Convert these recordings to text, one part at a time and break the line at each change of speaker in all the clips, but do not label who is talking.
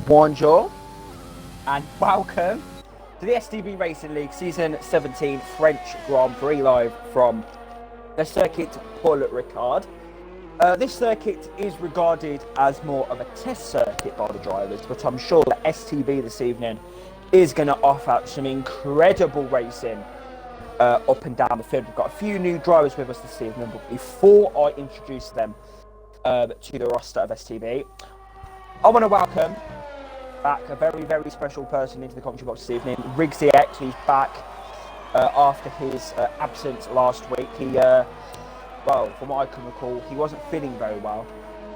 Bonjour and welcome to the STB Racing League Season 17 French Grand Prix live from the circuit Paul Ricard. This circuit is regarded as more of a test circuit by the drivers, but I'm sure that STB this evening is going to offer some incredible racing up and down the field. We've got a few new drivers with us this evening, but before I introduce them to the roster of STB, I want to welcome back a very, very special person into the commentary box this evening, Riggsy X. He's back after his absence last week. He, well, from what I can recall, he wasn't feeling very well.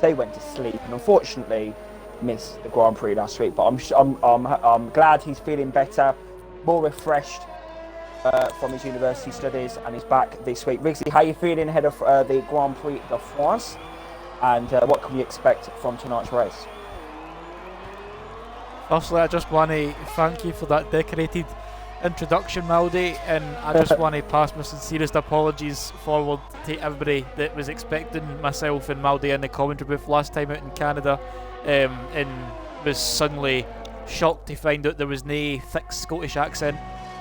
They went to sleep and unfortunately missed the Grand Prix last week. But I'm glad he's feeling better, more refreshed from his university studies, and he's back this week. Riggsy, how are you feeling ahead of the Grand Prix de France? And what can we expect from tonight's race?
Firstly, I just want to thank you for that decorated introduction, Maldy, and I just want to pass my sincerest apologies forward to everybody that was expecting myself and Maldy in the commentary booth last time out in Canada, and was suddenly shocked to find out there was no thick Scottish accent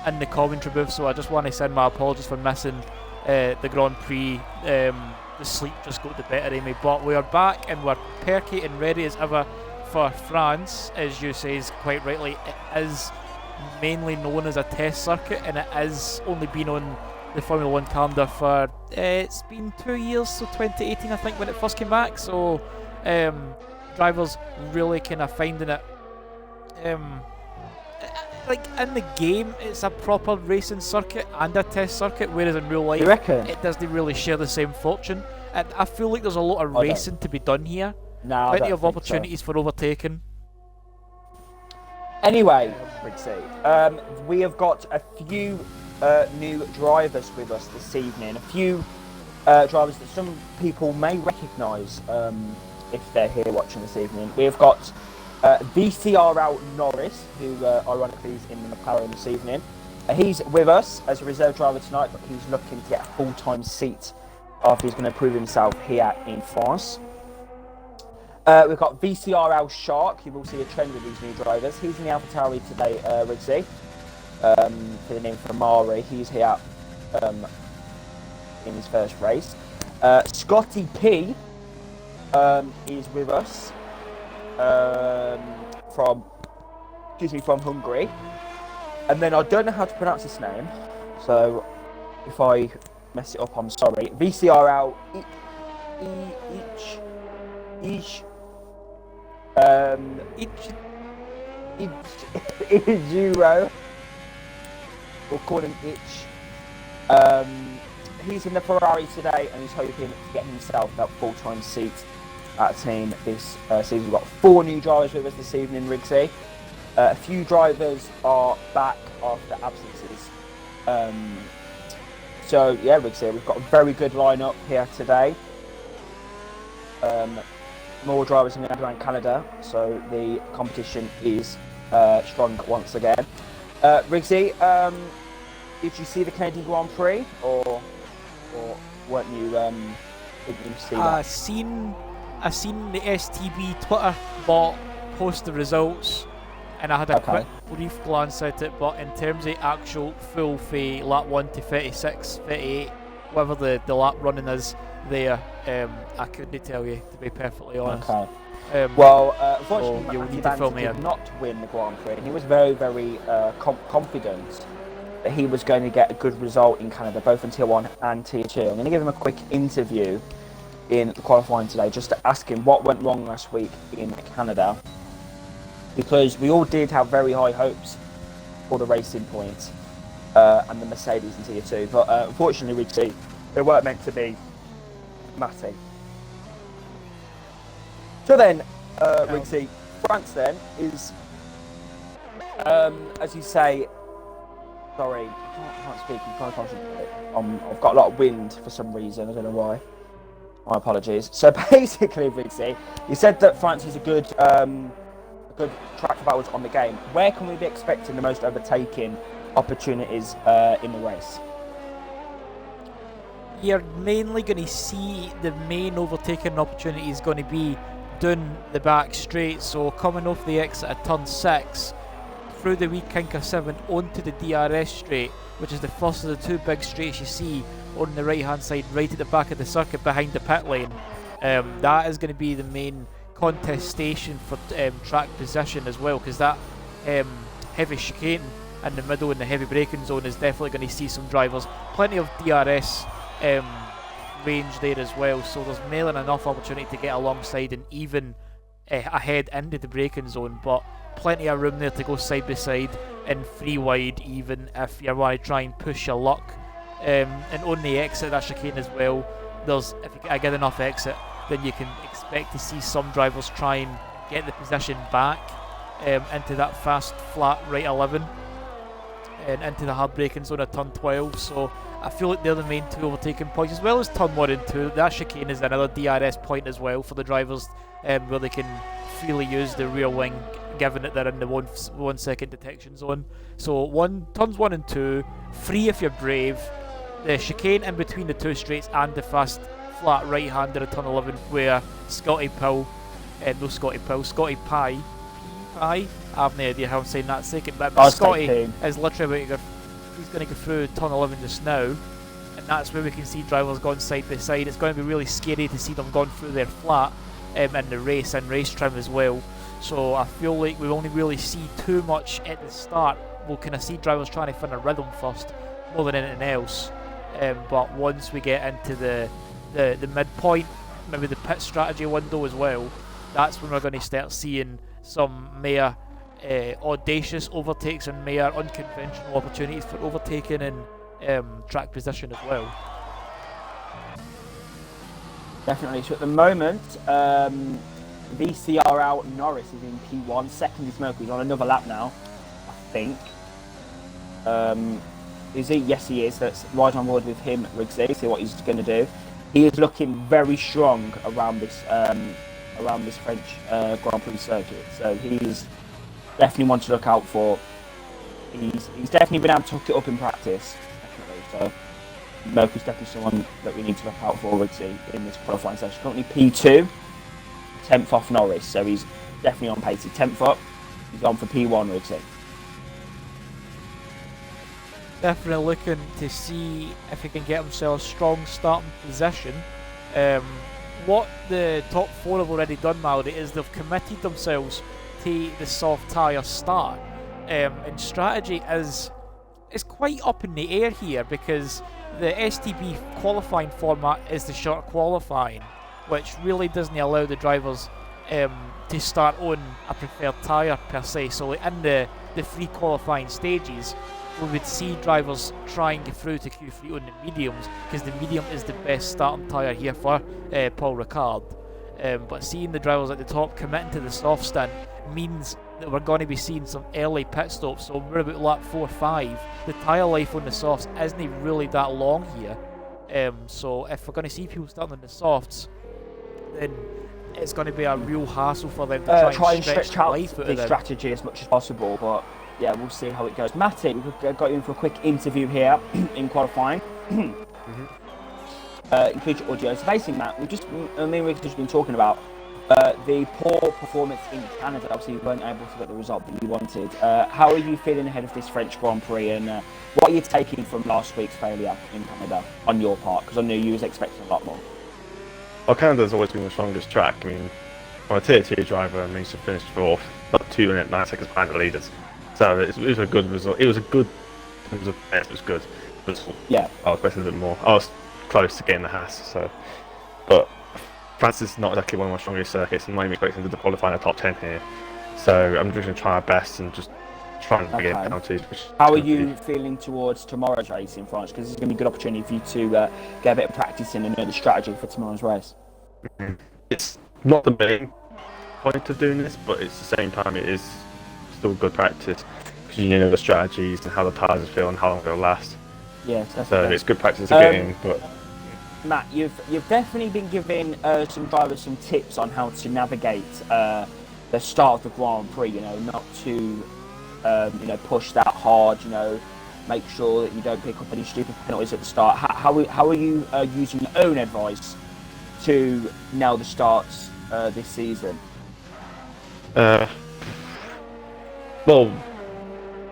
in the commentary booth. So I just want to send my apologies for missing the Grand Prix. The sleep just got the better of me, but we are back and we're perky and ready as ever for France. As you say quite rightly, it is mainly known as a test circuit, and it has only been on the Formula 1 calendar for it's been 2 years, so 2018 I think when it first came back. So drivers really kind of finding it like in the game it's a proper racing circuit and a test circuit, whereas in real life it doesn't really share the same fortune. And I feel like there's a lot of racing to be done here. Plenty of opportunities for overtaking. Anyway,
Riggsy, we have got a few new drivers with us this evening. A few drivers that some people may recognise if they're here watching this evening. We have got VCRL Norris, who ironically is in the McLaren this evening. He's with us as a reserve driver tonight, but he's looking to get a full-time seat after he's going to prove himself here in France. We've got VCRL Shark. You will see a trend with these new drivers. He's in the AlphaTauri today, Riggsy, for the name Ferrari. He's here in his first race. Scotty P is with us from Hungary. And then I don't know how to pronounce his name, so if I mess it up, I'm sorry. VCRL Ijuro. We'll call him Itch. He's in the Ferrari today and he's hoping to get himself that full-time seat at a team this season. We've got 4 new drivers with us this evening, Riggsy. A few drivers are back after absences. So yeah, Riggsy, we've got a very good lineup here today. More drivers in around Canada, so the competition is strong once again. Riggsy, did you see the Canadian Grand Prix, or weren't you? Didn't you see that?
I seen the STB Twitter bot post the results, and I had a quick brief glance at it. But in terms of actual full for lap 1 to 36, 38, whatever the lap running is there, I couldn't tell you, to be perfectly honest.
Unfortunately,
you'll need to fill me in.
Did not win the Grand Prix. He was very, very confident that he was going to get a good result in Canada, both in Tier 1 and Tier 2. I'm going to give him a quick interview in the qualifying today, just to ask him what went wrong last week in Canada, because we all did have very high hopes for the Racing Point and the Mercedes in Tier 2, but unfortunately, they weren't meant to be. Matty. So then, Riggsy, France then is, as you say, sorry, I can't speak, I'm trying to concentrate. I've got a lot of wind for some reason, I don't know why. My apologies. So basically, Riggsy, you said that France is a good track for battles on the game. Where can we be expecting the most overtaking opportunities in the race?
You're mainly going to see the main overtaking opportunity is going to be down the back straight, so coming off the exit at turn 6, through the wee Kinker 7 onto the DRS straight, which is the first of the two big straights you see on the right hand side, right at the back of the circuit behind the pit lane. That is going to be the main contestation for track position as well, because that heavy chicane in the middle and the heavy braking zone is definitely going to see some drivers. Plenty of DRS range there as well, so there's more than enough opportunity to get alongside and even ahead into the braking zone, but plenty of room there to go side by side and free wide even if you want to try and push your luck. And on the exit that chicane as well, there's, if you get enough exit, then you can expect to see some drivers try and get the position back into that fast flat right 11 and into the hard braking zone at turn 12. So I feel like they're the main two overtaking points, as well as turn 1 and 2. That chicane is another DRS point as well for the drivers, where they can freely use the rear wing, given that they're in the 1 second detection zone. So turns 1 and 2, free if you're brave. The chicane in between the two straights and the fast flat right hander at turn 11, where Scotty Pye, I have no idea how I'm saying that second, but Scotty is literally about to go, he's going to go through turn 11 just now, and that's where we can see drivers going side by side. It's going to be really scary to see them going through their flat in the race and race trim as well. So I feel like we only really see too much at the start. We'll kind of see drivers trying to find a rhythm first more than anything else, but once we get into the midpoint, maybe the pit strategy window as well, that's when we're going to start seeing some more audacious overtakes and more unconventional opportunities for overtaking and track position as well.
Definitely. So at the moment, VCR out, Norris is in P1, second is Mercury's on another lap now, I think. Is he? Yes, he is. That's right on board with him, Riggsy. See what he's going to do. He is looking very strong around this French Grand Prix circuit. So he's definitely one to look out for. He's definitely been able to hook it up in practice. Definitely. So Mercury's definitely someone that we need to look out for, Riggsy, in this qualifying session. Currently P2, 10th off Norris. So he's definitely on pace. He's 10th up. He's on for P1, Riggsy.
Definitely looking to see if he can get himself a strong starting position. What the top 4 have already done, Maldy, is they've committed themselves to the soft tyre start. And strategy is quite up in the air here, because the STB qualifying format is the short qualifying, which really doesn't allow the drivers to start on a preferred tyre per se. So in the free qualifying stages, we would see drivers try and get through to Q3 on the mediums, because the medium is the best starting tyre here for Paul Ricard. But seeing the drivers at the top committing to the soft stint means that we're going to be seeing some early pit stops. So we're about lap 4 or 5. The tyre life on the softs isn't really that long here. So if we're going to see people starting on the softs, then it's going to be a real hassle for them to try and stretch out the
strategy as much as possible. But yeah, we'll see how it goes. Matty, we've got you in for a quick interview here in qualifying. Include your audio. So basically, Matt, we've just been talking about the poor performance in Canada. Obviously, you weren't able to get the result that you wanted. How are you feeling ahead of this French Grand Prix, and what are you taking from last week's failure in Canada on your part? Because I knew you was expecting a lot more.
Well, Canada's always been the strongest track. I mean, for a tier 2 driver, managed to finish 4th, about 2 minutes 9 seconds behind the leaders. So it was a good result. It was a good. It was good.
Yeah.
I was expecting a bit more. I was close to getting the Haas. So, but France is not exactly one of my strongest circuits, and I'm not even expecting to qualify in the top 10 here. So I'm just going to try our best and just try and get penalties.
How are you feeling towards tomorrow's race in France? Because it's going to be a good opportunity for you to get a bit of practice in and know the strategy for tomorrow's race.
It's not the main point of doing this, but at the same time it is still good practice, because you know the strategies and how the tyres feel and how long they'll last.
Yes, that's
so it's good practice to get in. But
Matt, you've definitely been giving some drivers some tips on how to navigate the start of the Grand Prix. You know, not to push that hard. You know, make sure that you don't pick up any stupid penalties at the start. How are you using your own advice to nail the starts this season?
Well,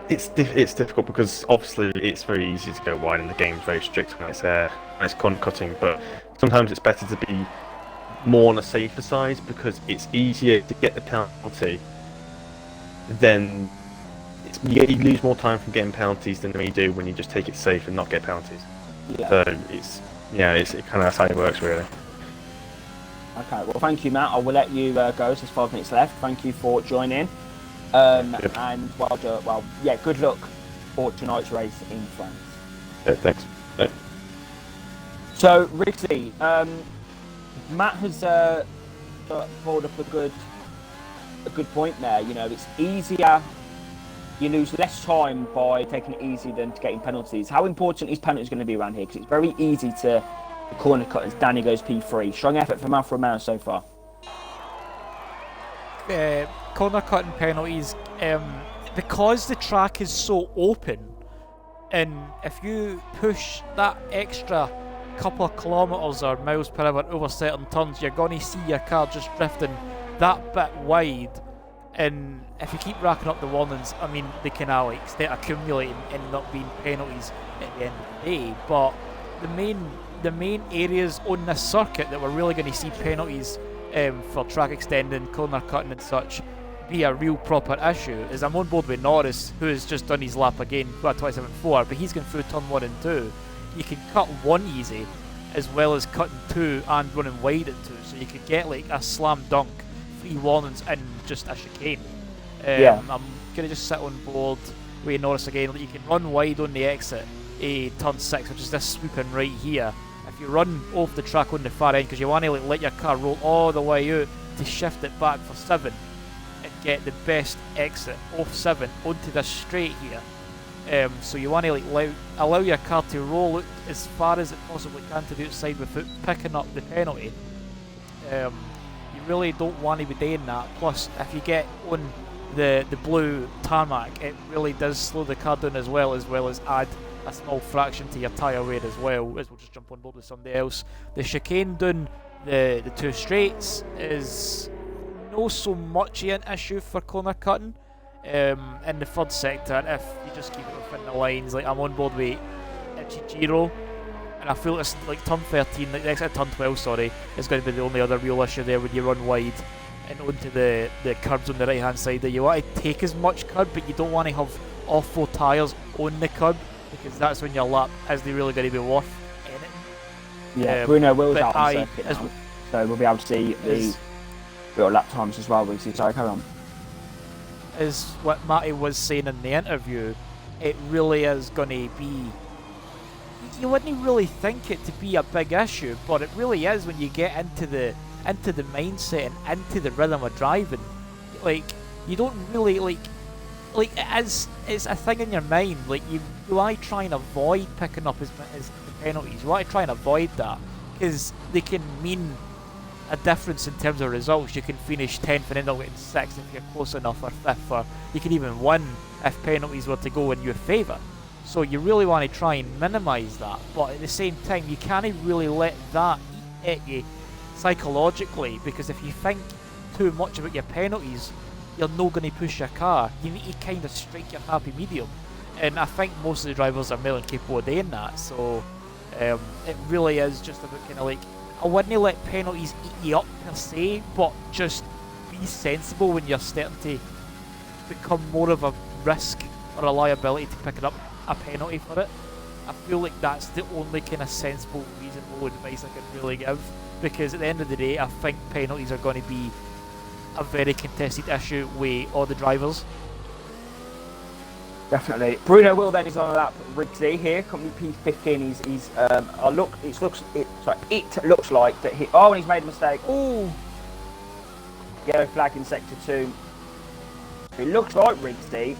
it's difficult because obviously it's very easy to go wide and the game's very strict when it's corner cutting, but sometimes it's better to be more on the safer side because it's easier to get the penalty. Then you lose more time from getting penalties than you do when you just take it safe and not get penalties.
Yeah.
So it's kind of that's how it works really.
Okay, well, thank you, Matt. I will let you go. There's 5 minutes left. Thank you for joining. And good luck for tonight's race in France.
Yeah, thanks. Yeah.
So, Rixie, Matt has pulled up a good point there. You know, it's easier. You lose less time by taking it easy than to getting penalties. How important is penalties going to be around here? Because it's very easy to corner cut as Danny goes P3. Strong effort from Alfa Romeo so far.
Corner cutting penalties, because the track is so open, and if you push that extra couple of kilometres or miles per hour over certain turns, you're going to see your car just drifting that bit wide. And if you keep racking up the warnings, I mean, they can start accumulating and end up being penalties at the end of the day. But the main areas on this circuit that we're really going to see penalties for track extending, corner cutting and such be a real proper issue is I'm on board with Norris, who has just done his lap again, 27.4, but he's going through turn 1 and 2. You can cut 1 easy as well as cutting 2 and running wide at 2, so you could get like a slam dunk, 3 warnings and just a chicane. I'm going to just sit on board with Norris again. You can run wide on the exit, turn 6, which is this swooping right here. If you run off the track on the far end, because you want to let your car roll all the way out to shift it back for 7 and get the best exit off 7 onto this straight here. So you want to allow your car to roll out as far as it possibly can to the outside without picking up the penalty. You really don't want to be doing that. Plus, if you get on the blue tarmac, it really does slow the car down as well as add a small fraction to your tyre wear as well, as we'll just jump on board with somebody else. The chicane down the 2 straights is no so much an issue for corner cutting. In the 3rd sector, if you just keep it within the lines, like I'm on board with Ichijiro, and I feel it's like turn 13, like the exit turn 12, sorry, is going to be the only other real issue there when you run wide and onto the curbs on the right hand side. That you want to take as much curb, but you don't want to have all 4 tyres on the curb, because that's when your lap isn't really going to be worth anything.
Yeah, Bruno Will's out on circuit now, so we'll be able to see the real lap times as well. Sorry, carry on.
As what Matty was saying in the interview, it really is going to be... You wouldn't really think it to be a big issue, but it really is when you get into the mindset and into the rhythm of driving. Like, you don't really, like it's a thing in your mind. Like, you want to try and avoid picking up as the penalties. You want to try and avoid that, because they can mean a difference in terms of results. You can finish 10th and end up getting 6th if you're close enough, or 5th, or you can even win if penalties were to go in your favour. So you really want to try and minimise that, but at the same time you can't really let that eat at you psychologically, because if you think too much about your penalties, you're not going to push your car. You need to kind of strike your happy medium, and I think most of the drivers are more than capable of doing that. So it really is just about kind of like, I wouldn't let penalties eat you up per se, but just be sensible when you're starting to become more of a risk or a liability to picking up a penalty for it. I feel like that's the only kind of sensible, reasonable advice I can really give, because at the end of the day, I think penalties are going to be a very contested issue with all the drivers.
Definitely. Bruno Will then is on a lap. Riggsy here, company P15. He's it looks like that he. Oh, and he's made a mistake. Oh, yellow flag in sector 2. It looks like Riggsy.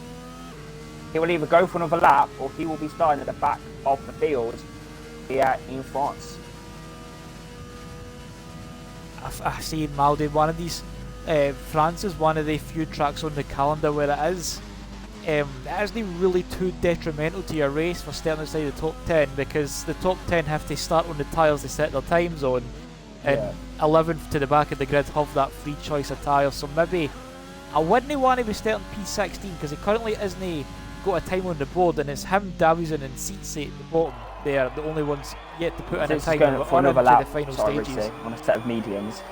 He will either go for another lap, or he will be starting at the back of the field here in France.
I see in Maldi, one of these. France is one of the few tracks on the calendar where it is. It isn't really too detrimental to your race for starting outside the top 10, because the top 10 have to start on the tyres they set their times on, and
Yeah.
11th to the back of the grid have that free choice of tyres. So maybe I wouldn't want to be starting P16 because he currently isn't got a time on the board, and it's him, Davison, and Seatsy at the bottom. They are the only ones yet to put in a
This is
time
going
or
for
into
another
the
lap.
final
Sorry,
stages.
Rixie, on a set of mediums.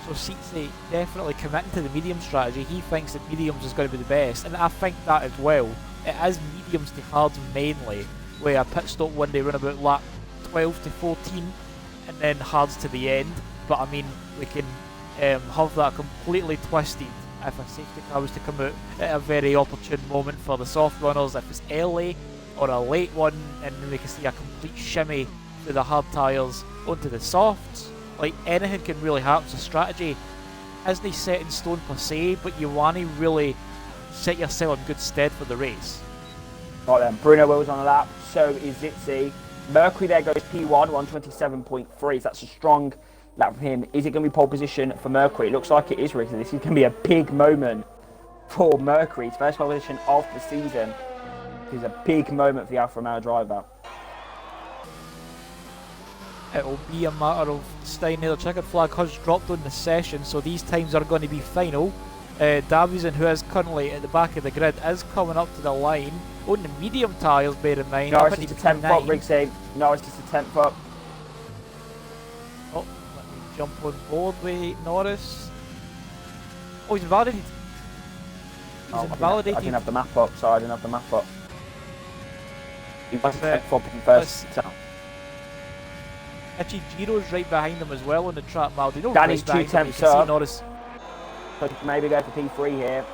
So Seatsy definitely committing to the medium strategy. He thinks that mediums is going to be the best, and I think that as well. It is mediums to hards mainly, where a pit stop one day run about lap 12 to 14, and then hards to the end. But I mean, we can have that completely twisted if a safety car was to come out at a very opportune moment for the soft runners, if it's early or a late one, and we can see a complete shimmy through the hard tyres onto the softs. Like, anything can really happen. So strategy isn't set in stone per se, but you want to really set yourself in good stead for the race.
Right then, Bruno Will's on a lap, so is Zitzi. Mercury there goes P1, 127.3, so that's a strong lap from him. Is it going to be pole position for Mercury? It looks like it is, Rick. This is going to be a big moment for Mercury. His first pole position of the season. It's a big moment for the Alfa Romeo driver.
It'll be a matter of staying there. The checkered flag has dropped on the session, so these times are going to be final. Davison, who is currently at the back of the grid, is coming up to the line on the medium tyres, bear in mind.
Norris is to 10th up, Riggsy. Norris is to 10th up.
Oh, let me jump on board with Norris. Oh, he's invalidated. He's invalidated.
I didn't have the map up, sorry, I didn't have the map up. He was
Uh,
10th up in first.
Actually, Giro's right behind him as well on the track, Maldi. No,
Danny's
right behind
2
him, you
tenths
can see
up.
Norris.
So maybe go for P3 here.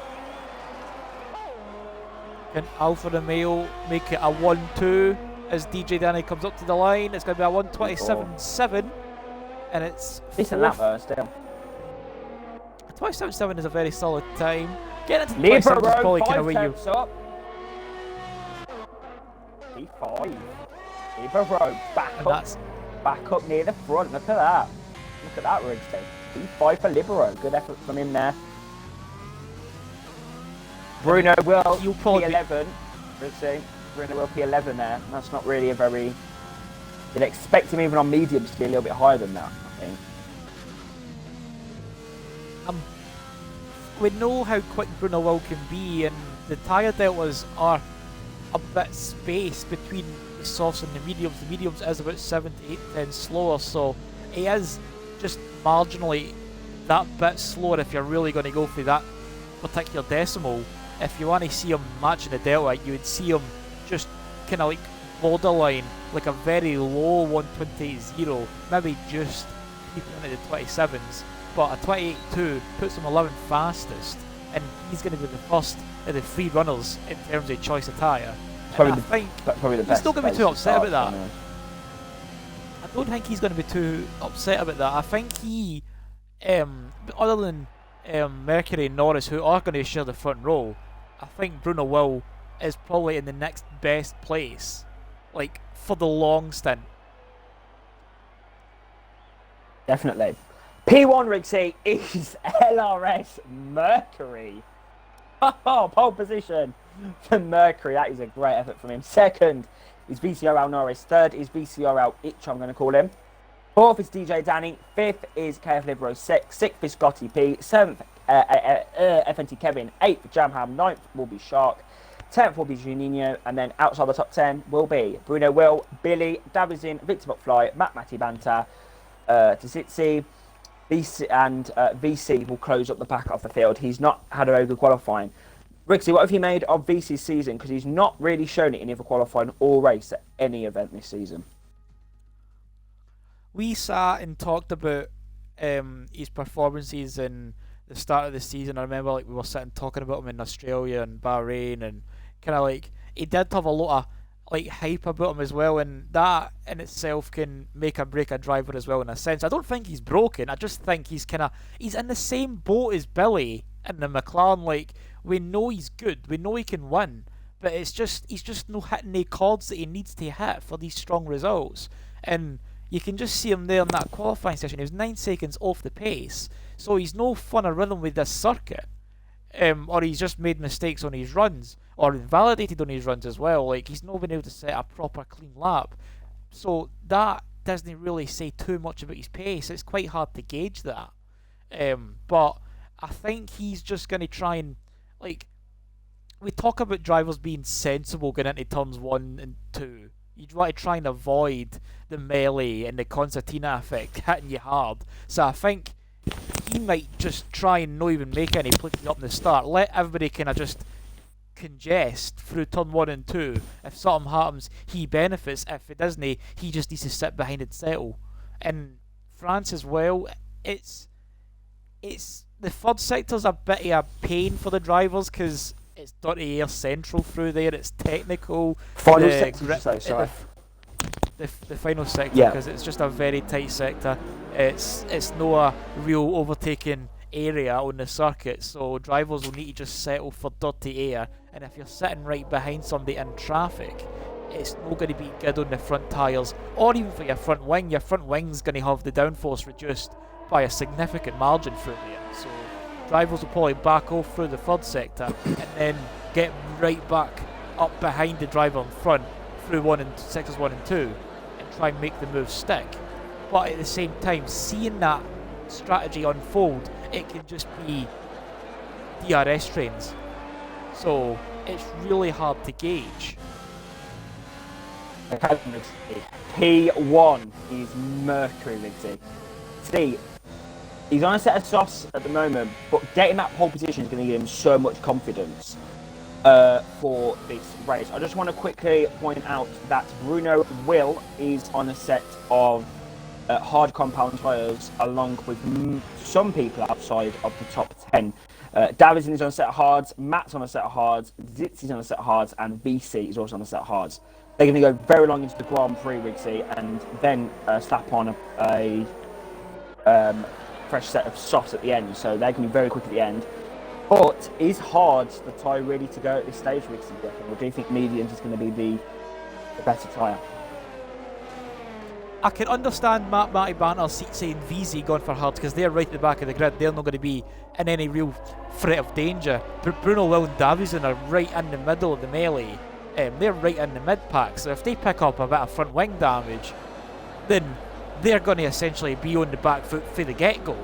Can Alfa Romeo make it a 1-2 as DJ Danny comes up to the line? It's going to be a 1:27.7, and it's
Decent lap though, still.
27.7 is a very solid time. Getting into
Libero
27 is probably kind of
5
where you.
tenths up. P5. Libero back up near the front. Look at that. Look at that, Riggsy. P5 for Libero. Good effort from him there. Bruno will P11. Riggsy. Bruno will P11 there. That's not really a very. You'd expect him even on mediums to be a little bit higher than that, I think.
We know how quick Bruno Will can be, and the tyre deltas are a bit spaced between the softs and the mediums. The mediums is about 7 to 8 tenths slower, so he is just marginally that bit slower if you're really going to go for that particular decimal. If you want to see him matching the delta, you would see him just kind of like borderline, like a very low 128.0, maybe just keeping into the 27s. But a 28.2 puts him 11th fastest, and he's going to be the first of the three runners in terms of choice of tyre.
Probably
I think
probably the
he's
best
still going to be
place
too upset
start,
about that.
you know.
I don't think he's going to be too upset about that. I think he, other than Mercury and Norris, who are going to share the front row, I think Bruno Will is probably in the next best place, like for the long stint.
Definitely. P1 Riggsy is LRS Mercury. Oh, pole position for Mercury. That is a great effort from him. Second is VCRL Norris. Third is VCRL Itch, I'm going to call him. Fourth is DJ Danny. Fifth is KF Libero. Sixth is Scotty P. Seventh, FNT Kevin. Eighth, Jamham. Ninth will be Shark. 10th will be Juninho. And then outside the top 10 will be Bruno Will, Billy, Davison, Victor McFly, Matt Matty Banta, Tizitzi. VC and VC will close up the back of the field. He's not had a very good qualifying. Rixie, what have you made of VC's season? Because he's not really shown it in either qualifying or race at any event this season.
We sat and talked about his performances in the start of the season. I remember like we were sitting talking about him in Australia and Bahrain, and kind of like he did have a lot of like hype about him as well, and that in itself can make or break a driver as well in a sense. I don't think he's broken. I just think he's in the same boat as Billy in the McLaren. Like, we know he's good, we know he can win, but he's just not hitting the chords that he needs to hit for these strong results. And you can just see him there in that qualifying session. He was 9 seconds off the pace, so he's no fun of rhythm with this circuit. Or he's just made mistakes on his runs, or invalidated on his runs as well. Like, he's not been able to set a proper clean lap. So that doesn't really say too much about his pace. It's quite hard to gauge that. But I think he's just going to try and, like, we talk about drivers being sensible going into turns 1 and 2. You'd want to try and avoid the melee and the concertina effect hitting you hard. So I think he might just try and not even make any places up in the start. Let everybody kind of just congest through turn 1 and 2. If something happens, he benefits. If it doesn't, he just needs to sit behind and settle. And France as well, it's the third sector's a bit of a pain for the drivers because it's dirty air central through there. It's technical.
Final sector, sorry.
The final sector,
Yeah.
because it's just a very tight sector. It's not a real overtaking area on the circuit, so drivers will need to just settle for dirty air. And if you're sitting right behind somebody in traffic, it's not going to be good on the front tyres, or even for your front wing. Your front wing's going to have the downforce reduced by a significant margin through there. So drivers will probably back off through the third sector and then get right back up behind the driver in front through sectors 1 and 2 and try and make the move stick. But at the same time, seeing that strategy unfold, it can just be DRS trains. So it's really hard to gauge.
P1 is Mercury, Lindsay. See, he's on a set of softs at the moment, but getting that pole position is going to give him so much confidence for this race. I just want to quickly point out that Bruno Will is on a set of hard compound tyres, along with some people outside of the top 10. Davison is on a set of hards, Matt's on a set of hards, Zitz is on a set of hards, and VC is also on a set of hards. They're going to go very long into the Grand Prix, Rigsy, and then slap on a fresh set of softs at the end. So they're going to be very quick at the end. But is hards the tyre really to go at this stage, Rigsy? Or do you think mediums is going to be the better tyre?
I can understand Matty Banter saying VZ going for hards because they're right at the back of the grid. They're not going to be in any real threat of danger. But Bruno Will and Davison are right in the middle of the melee. They're right in the mid-pack. So if they pick up a bit of front wing damage, then they're going to essentially be on the back foot for the get-go.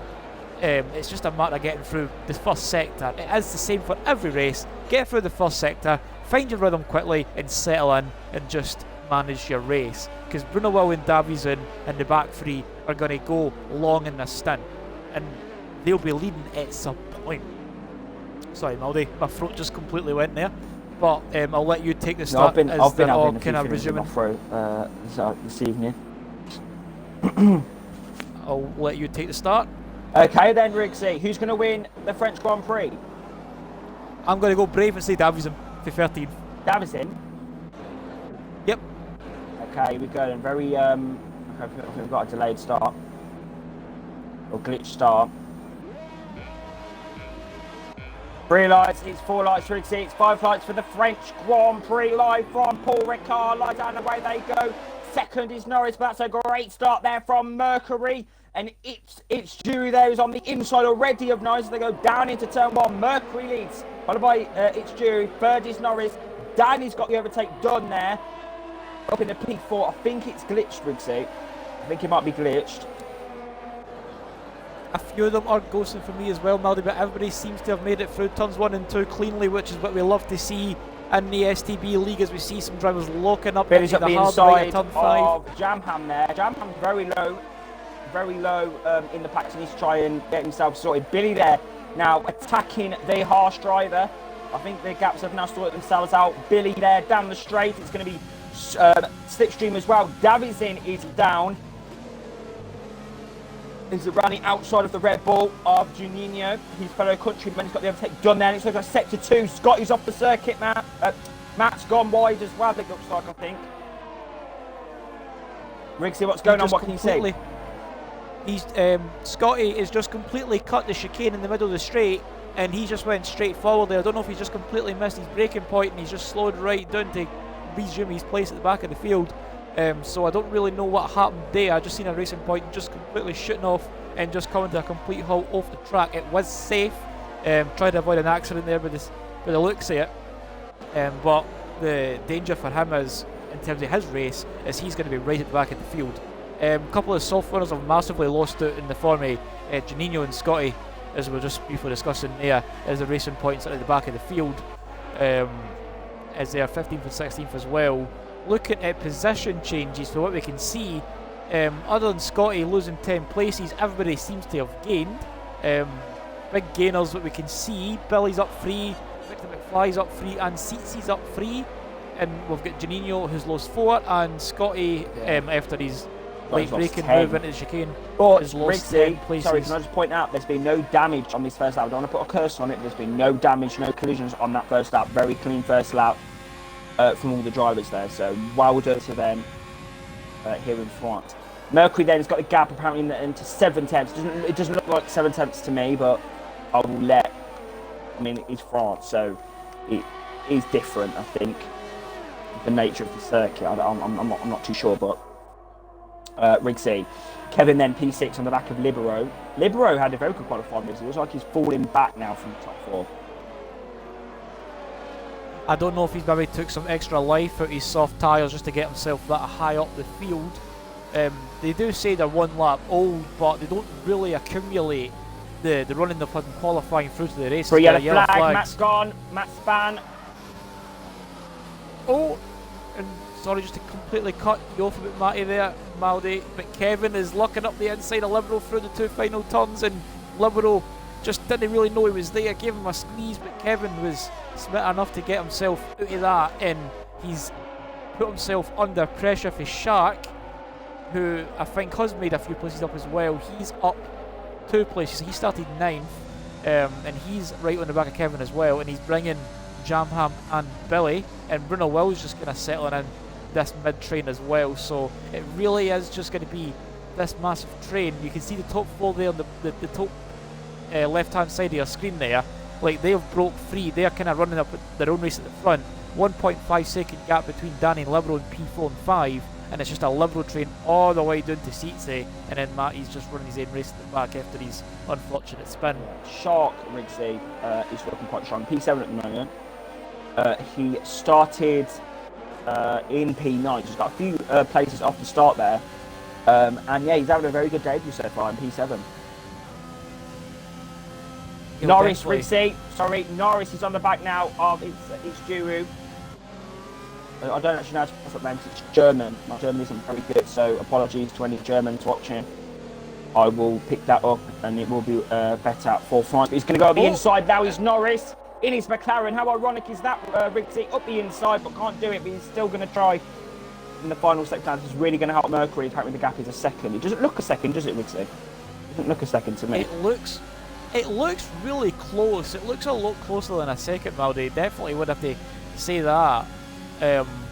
It's just a matter of getting through the first sector. It is the same for every race. Get through the first sector, find your rhythm quickly and settle in and just manage your race. Because Bruno Will and Davison and the back three are going to go long in this stint. And they'll be leading at some point. Sorry, Maldy, my throat just completely went there. But I'll let you take the start.
I've been having a few
of
things in my throat this evening.
I'll let you take the start.
Okay then, Rigsy, who's going to win the French Grand Prix?
I'm going to go brave and say Davison for 13.
Davison?
Yep.
Okay, here we go then. Very, okay, we've got a delayed start. Or glitch start. 3 lights, it's 4 lights for Rigsy, it's 5 lights for the French Grand Prix, live from Paul Ricard. Light down, away they go. Second is Norris, but that's a great start there from Mercury. And it's Jury there, who's on the inside already of Norris. They go down into turn 1. Mercury leads, followed by it's Jury. Third is Norris. Danny's got the overtake done there. Up in the P4. I think it's glitched, Rigsy. I think it might be glitched.
A few of them are ghosting for me as well, Maldy, but everybody seems to have made it through turns 1 and 2 cleanly, which is what we love to see in the STB league, as we see some drivers locking up
Billy's
into
up
the
the
hard right
inside
at turn 5.
of Jamham there. Jamham's very low in the pack, so he needs to try and get himself sorted. Billy there now attacking the harsh driver. I think the gaps have now sorted themselves out. Billy there down the straight. It's going to be slipstream as well. Davison is down. Is running outside of the Red Bull of Juninho. His fellow countryman has got the overtake done there. And it's like a sector 2. Scotty's off the circuit, Matt. Matt's gone wide as well, it looks like, I think. Rigsy, what's going on? What can you say?
Scotty is just completely cut the chicane in the middle of the straight, and he just went straight forward there. I don't know if he's just completely missed his braking point and he's just slowed right down to resume his place at the back of the field. So I don't really know what happened there. I just seen a racing point just completely shooting off and just coming to a complete halt off the track. It was safe. Tried to avoid an accident there with the looks of it. But the danger for him is, in terms of his race, is he's going to be right at the back of the field. Couple of soft runners have massively lost out in the form of Janino and Scotty, as we were just briefly discussing there, as the racing points at the back of the field, as they are 15th and 16th as well. Looking at position changes, so what we can see, other than Scotty losing 10 places, everybody seems to have gained. Big gainers that we can see. Billy's up 3, Victor McFly's up 3, and Seatsy's up 3. And we've got Janino who's lost 4, and Scotty, after his late braking move into the chicane, has lost 10 places.
Sorry, can I just point out, there's been no damage on this first lap. I don't want to put a curse on it. There's been no damage, no collisions on that first lap. Very clean first lap from all the drivers there. So well done to them here in front. Mercury then has got a gap apparently into 7 tenths. It doesn't look like 7 tenths to me, but I will let. I mean, it's France, so it is different. I think the nature of the circuit. I'm not too sure, but Rigsy. Kevin then P6 on the back of Libero. Libero had a very good qualifying race. It looks like he's falling back now from the top 4.
I don't know if he's maybe took some extra life out of his soft tyres just to get himself that high up the field. They do say they're 1 lap old, but they don't really accumulate the running they've had in qualifying through to the race.
For yellow flag, Matt's gone, Matt's ban.
Oh, and sorry just to completely cut you off a bit, Matty there, Maldy, but Kevin is looking up the inside of Libero through the 2 final turns, and Libero just didn't really know he was there, gave him a squeeze, but Kevin was smart enough to get himself out of that, and he's put himself under pressure for Shark, who I think has made a few places up as well. He's up 2 places. He started 9th, and he's right on the back of Kevin as well, and he's bringing Jamham and Billy, and Bruno Will's just going to settle in this mid-train as well, so it really is just going to be this massive train. You can see the top 4 there on the top left hand side of your screen there, like they've broke free. They're kind of running up their own race at the front. 1.5 second gap between Danny and Libero and P4 and 5, and it's just a Libero train all the way down to Seatsy, and then Matty's just running his own race at the back after his unfortunate spin.
Shark Rigsy is looking quite strong. P7 at the moment. He started in P9. He's got a few places off the start there, and yeah, he's having a very good debut so far in P7. Norris Rigsy, sorry, Norris is on the back now of it's Juru. I don't actually know how to pronounce that name. It's German. My German isn't very good, so apologies to any Germans watching. I will pick that up, and it will be better for France. But he's going to go up the inside now. He's Norris in his McLaren. How ironic is that, Rigsy? Up the inside, but can't do it. But he's still going to try in the final sector. This is really going to help Mercury. Apparently, the gap is a second. It doesn't look a second, does it, Rigsy? It doesn't look a second to me.
It looks really close. It looks a lot closer than a second, Maldy. Definitely would have to say that.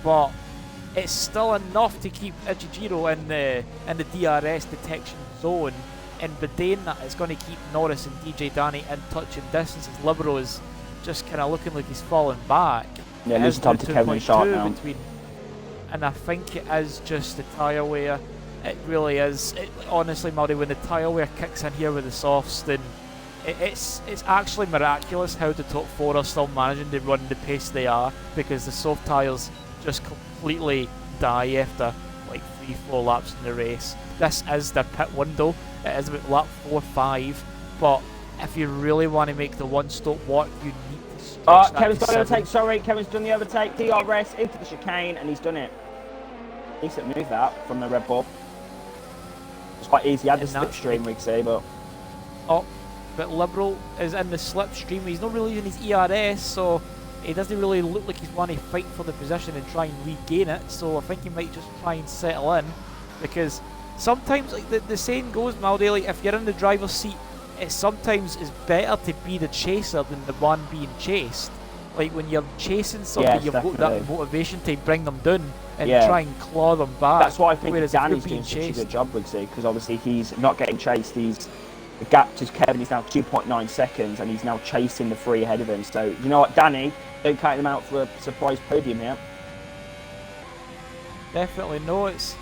But it's still enough to keep Ijijiro in the DRS detection zone, and by doing that, it's going to keep Norris and DJ Danny in touching distance. As Libero is just kind of looking like he's falling back.
Yeah, losing time to Kevin Sharp now.
And I think it is just the tyre wear. It really is. Honestly, Maldy, when the tyre wear kicks in here with the softs, then it's actually miraculous how the top 4 are still managing to run the pace they are, because the soft tyres just completely die after like 3-4 laps in the race. This is their pit window. It is about lap 4-5, but if you really want to make the one-stop work, you need to stretch that.
Kevin's done the overtake, sorry, Kevin's done the overtake, DRS into the chicane, and he's done it. Decent move that from the Red Bull. It's quite easy, he had the slipstream, we'd say, but...
But Libero is in the slipstream. He's not really using his ERS, so he doesn't really look like he's wanting to fight for the position and try and regain it. So I think he might just try and settle in, because sometimes, like the saying goes, Maldy, like if you're in the driver's seat, it sometimes is better to be the chaser than the one being chased. Like when you're chasing somebody, you've got that motivation to bring them down and try and claw them back.
That's why I think Danny's doing such a good job, Rigsy, because obviously he's not getting chased. The gap to Kevin is now 2.9 seconds, and he's now chasing the 3 ahead of him. So, you know what, Danny, don't count him out for a surprise podium here.
Definitely no. It's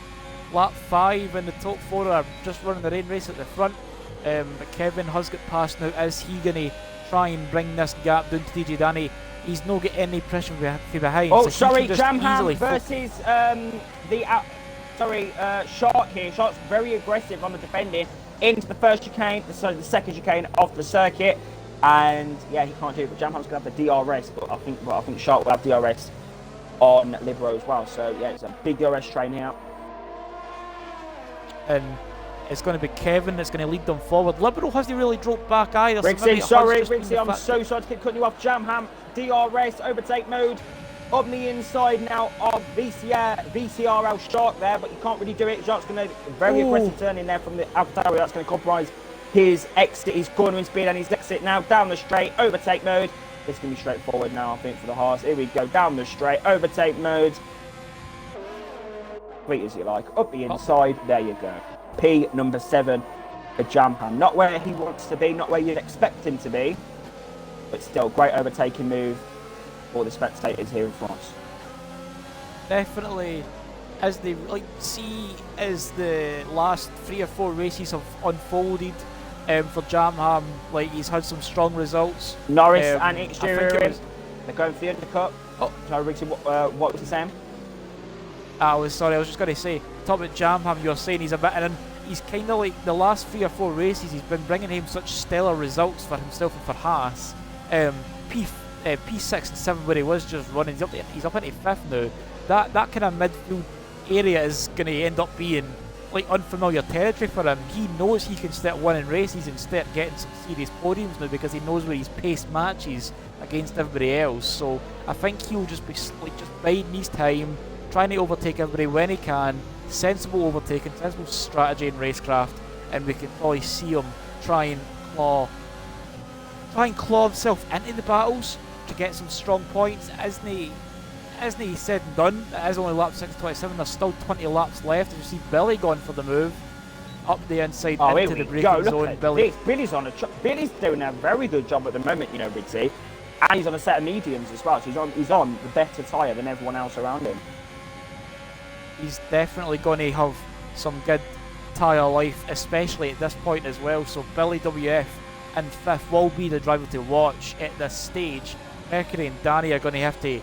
lap 5, and the top 4 are just running their own race at the front. But Kevin has got past now. Is he going to try and bring this gap down to DJ Danny? He's not getting any pressure from behind.
Oh,
so
sorry, Jamham versus Shark here. Shark's very aggressive on the defending into the first chicane, the second chicane of the circuit, and yeah, he can't do it. But Jamham's gonna have the DRS, but I think Shark will have DRS on Libero as well. So yeah, it's a big DRS train here.
And it's going to be Kevin that's going to lead them forward. Libero hasn't really dropped back either.
Rixie, sorry, I'm so sorry to keep cutting you off. Jamham, DRS, overtake mode. On the inside now of VCRL Shark there, but you can't really do it. Shark's going to very aggressive turn in there from the AlphaTauri. That's going to compromise his exit, his cornering speed, and his exit now down the straight, overtake mode. It's going to be straightforward now, I think, for the Haas. Here we go, down the straight, overtake mode. Sweet as you like, up the inside, there you go. P number 7 for Jamham. Not where he wants to be, not where you'd expect him to be, but still, great overtaking move for the spectators here in France.
Definitely, as they as the last 3 or 4 races have unfolded for Jamham, he's had some strong results.
Norris and exterior, they're going for the undercut. Oh, sorry, Rixie, what was he saying?
I was just going to say, talking about Jamham, you were saying he's a bit, and he's kind of like the last 3 or 4 races, he's been bringing him such stellar results for himself and for Haas. P6 and 7 where he was just running, he's up into 5th now. That kind of midfield area is going to end up being like unfamiliar territory for him. He knows he can start winning races and start getting some serious podiums now because he knows where he's paced matches against everybody else. So I think he'll just be just biding his time, trying to overtake everybody when he can, sensible overtaking, sensible strategy in racecraft, and we can probably see him try and claw himself into the battles to get some strong points. Isn't he said and done? It is only lap 6:27. There's still 20 laps left. You see Billy going for the move up the inside into the braking zone.
Billy's doing a very good job at the moment, Rixie, and he's on a set of mediums as well. So he's on the better tyre than everyone else around him.
He's definitely going to have some good tyre life, especially at this point as well. So Billy WF in 5th will be the driver to watch at this stage. Mercury and Danny are going to have to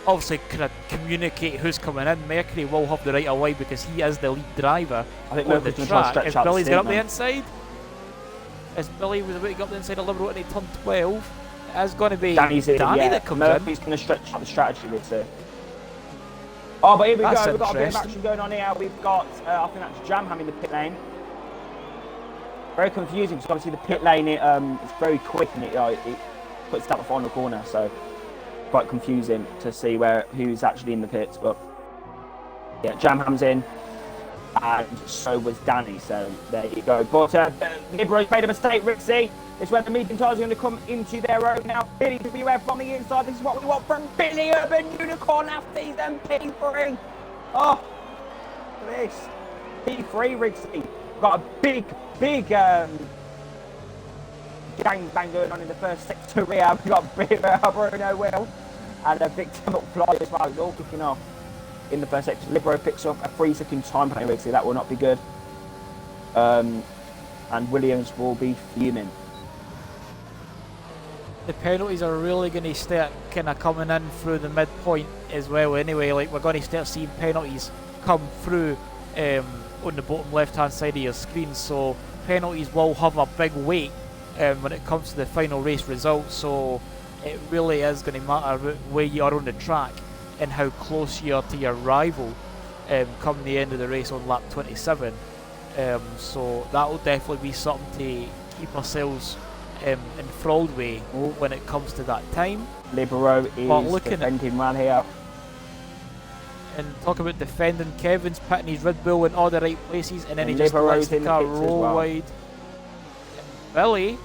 obviously kind of communicate who's coming in. Mercury will have the right of way because he is the lead driver on the track. If Billy's got up the inside, as Billy was about to get up the inside of Libero and he turned 12, it is going to be Danny that comes in.
He's going to stretch out the strategy with it. Oh, but here we go. We've got a bit of action going on here. We've got, I think that's Jamham in the pit lane. Very confusing because obviously the pit lane, it's very quick and it puts down the final corner. So quite confusing to see who's actually in the pits. But yeah, Jamham's in, and so was Danny. So there you go. But Libero's made a mistake, Rixie. It's where the medium tyres are going to come into their own now. Billy WF from the inside. This is what we want from Billy Urban Unicorn after he's in P3. Oh, look at this. P3, Rixie. Got a big gang bang going on in the first sector here. We've got Bruno Will and a Victor McFly as well. It's all kicking off in the first sector. Libero picks up a 3-second time penalty, Rixie. That will not be good. And Williams will be fuming.
The penalties are really going to start kind of coming in through the midpoint as well anyway. We're going to start seeing penalties come through on the bottom left hand side of your screen, so penalties will have a big weight when it comes to the final race results. So it really is going to matter where you are on the track and how close you are to your rival come the end of the race on lap 27. So that will definitely be something to keep ourselves enthralled with when it comes to that time.
Libero is defending well here.
And talk about defending, Kevin's putting his Red Bull in all the right places, and then he just lets the car roll wide. Billy,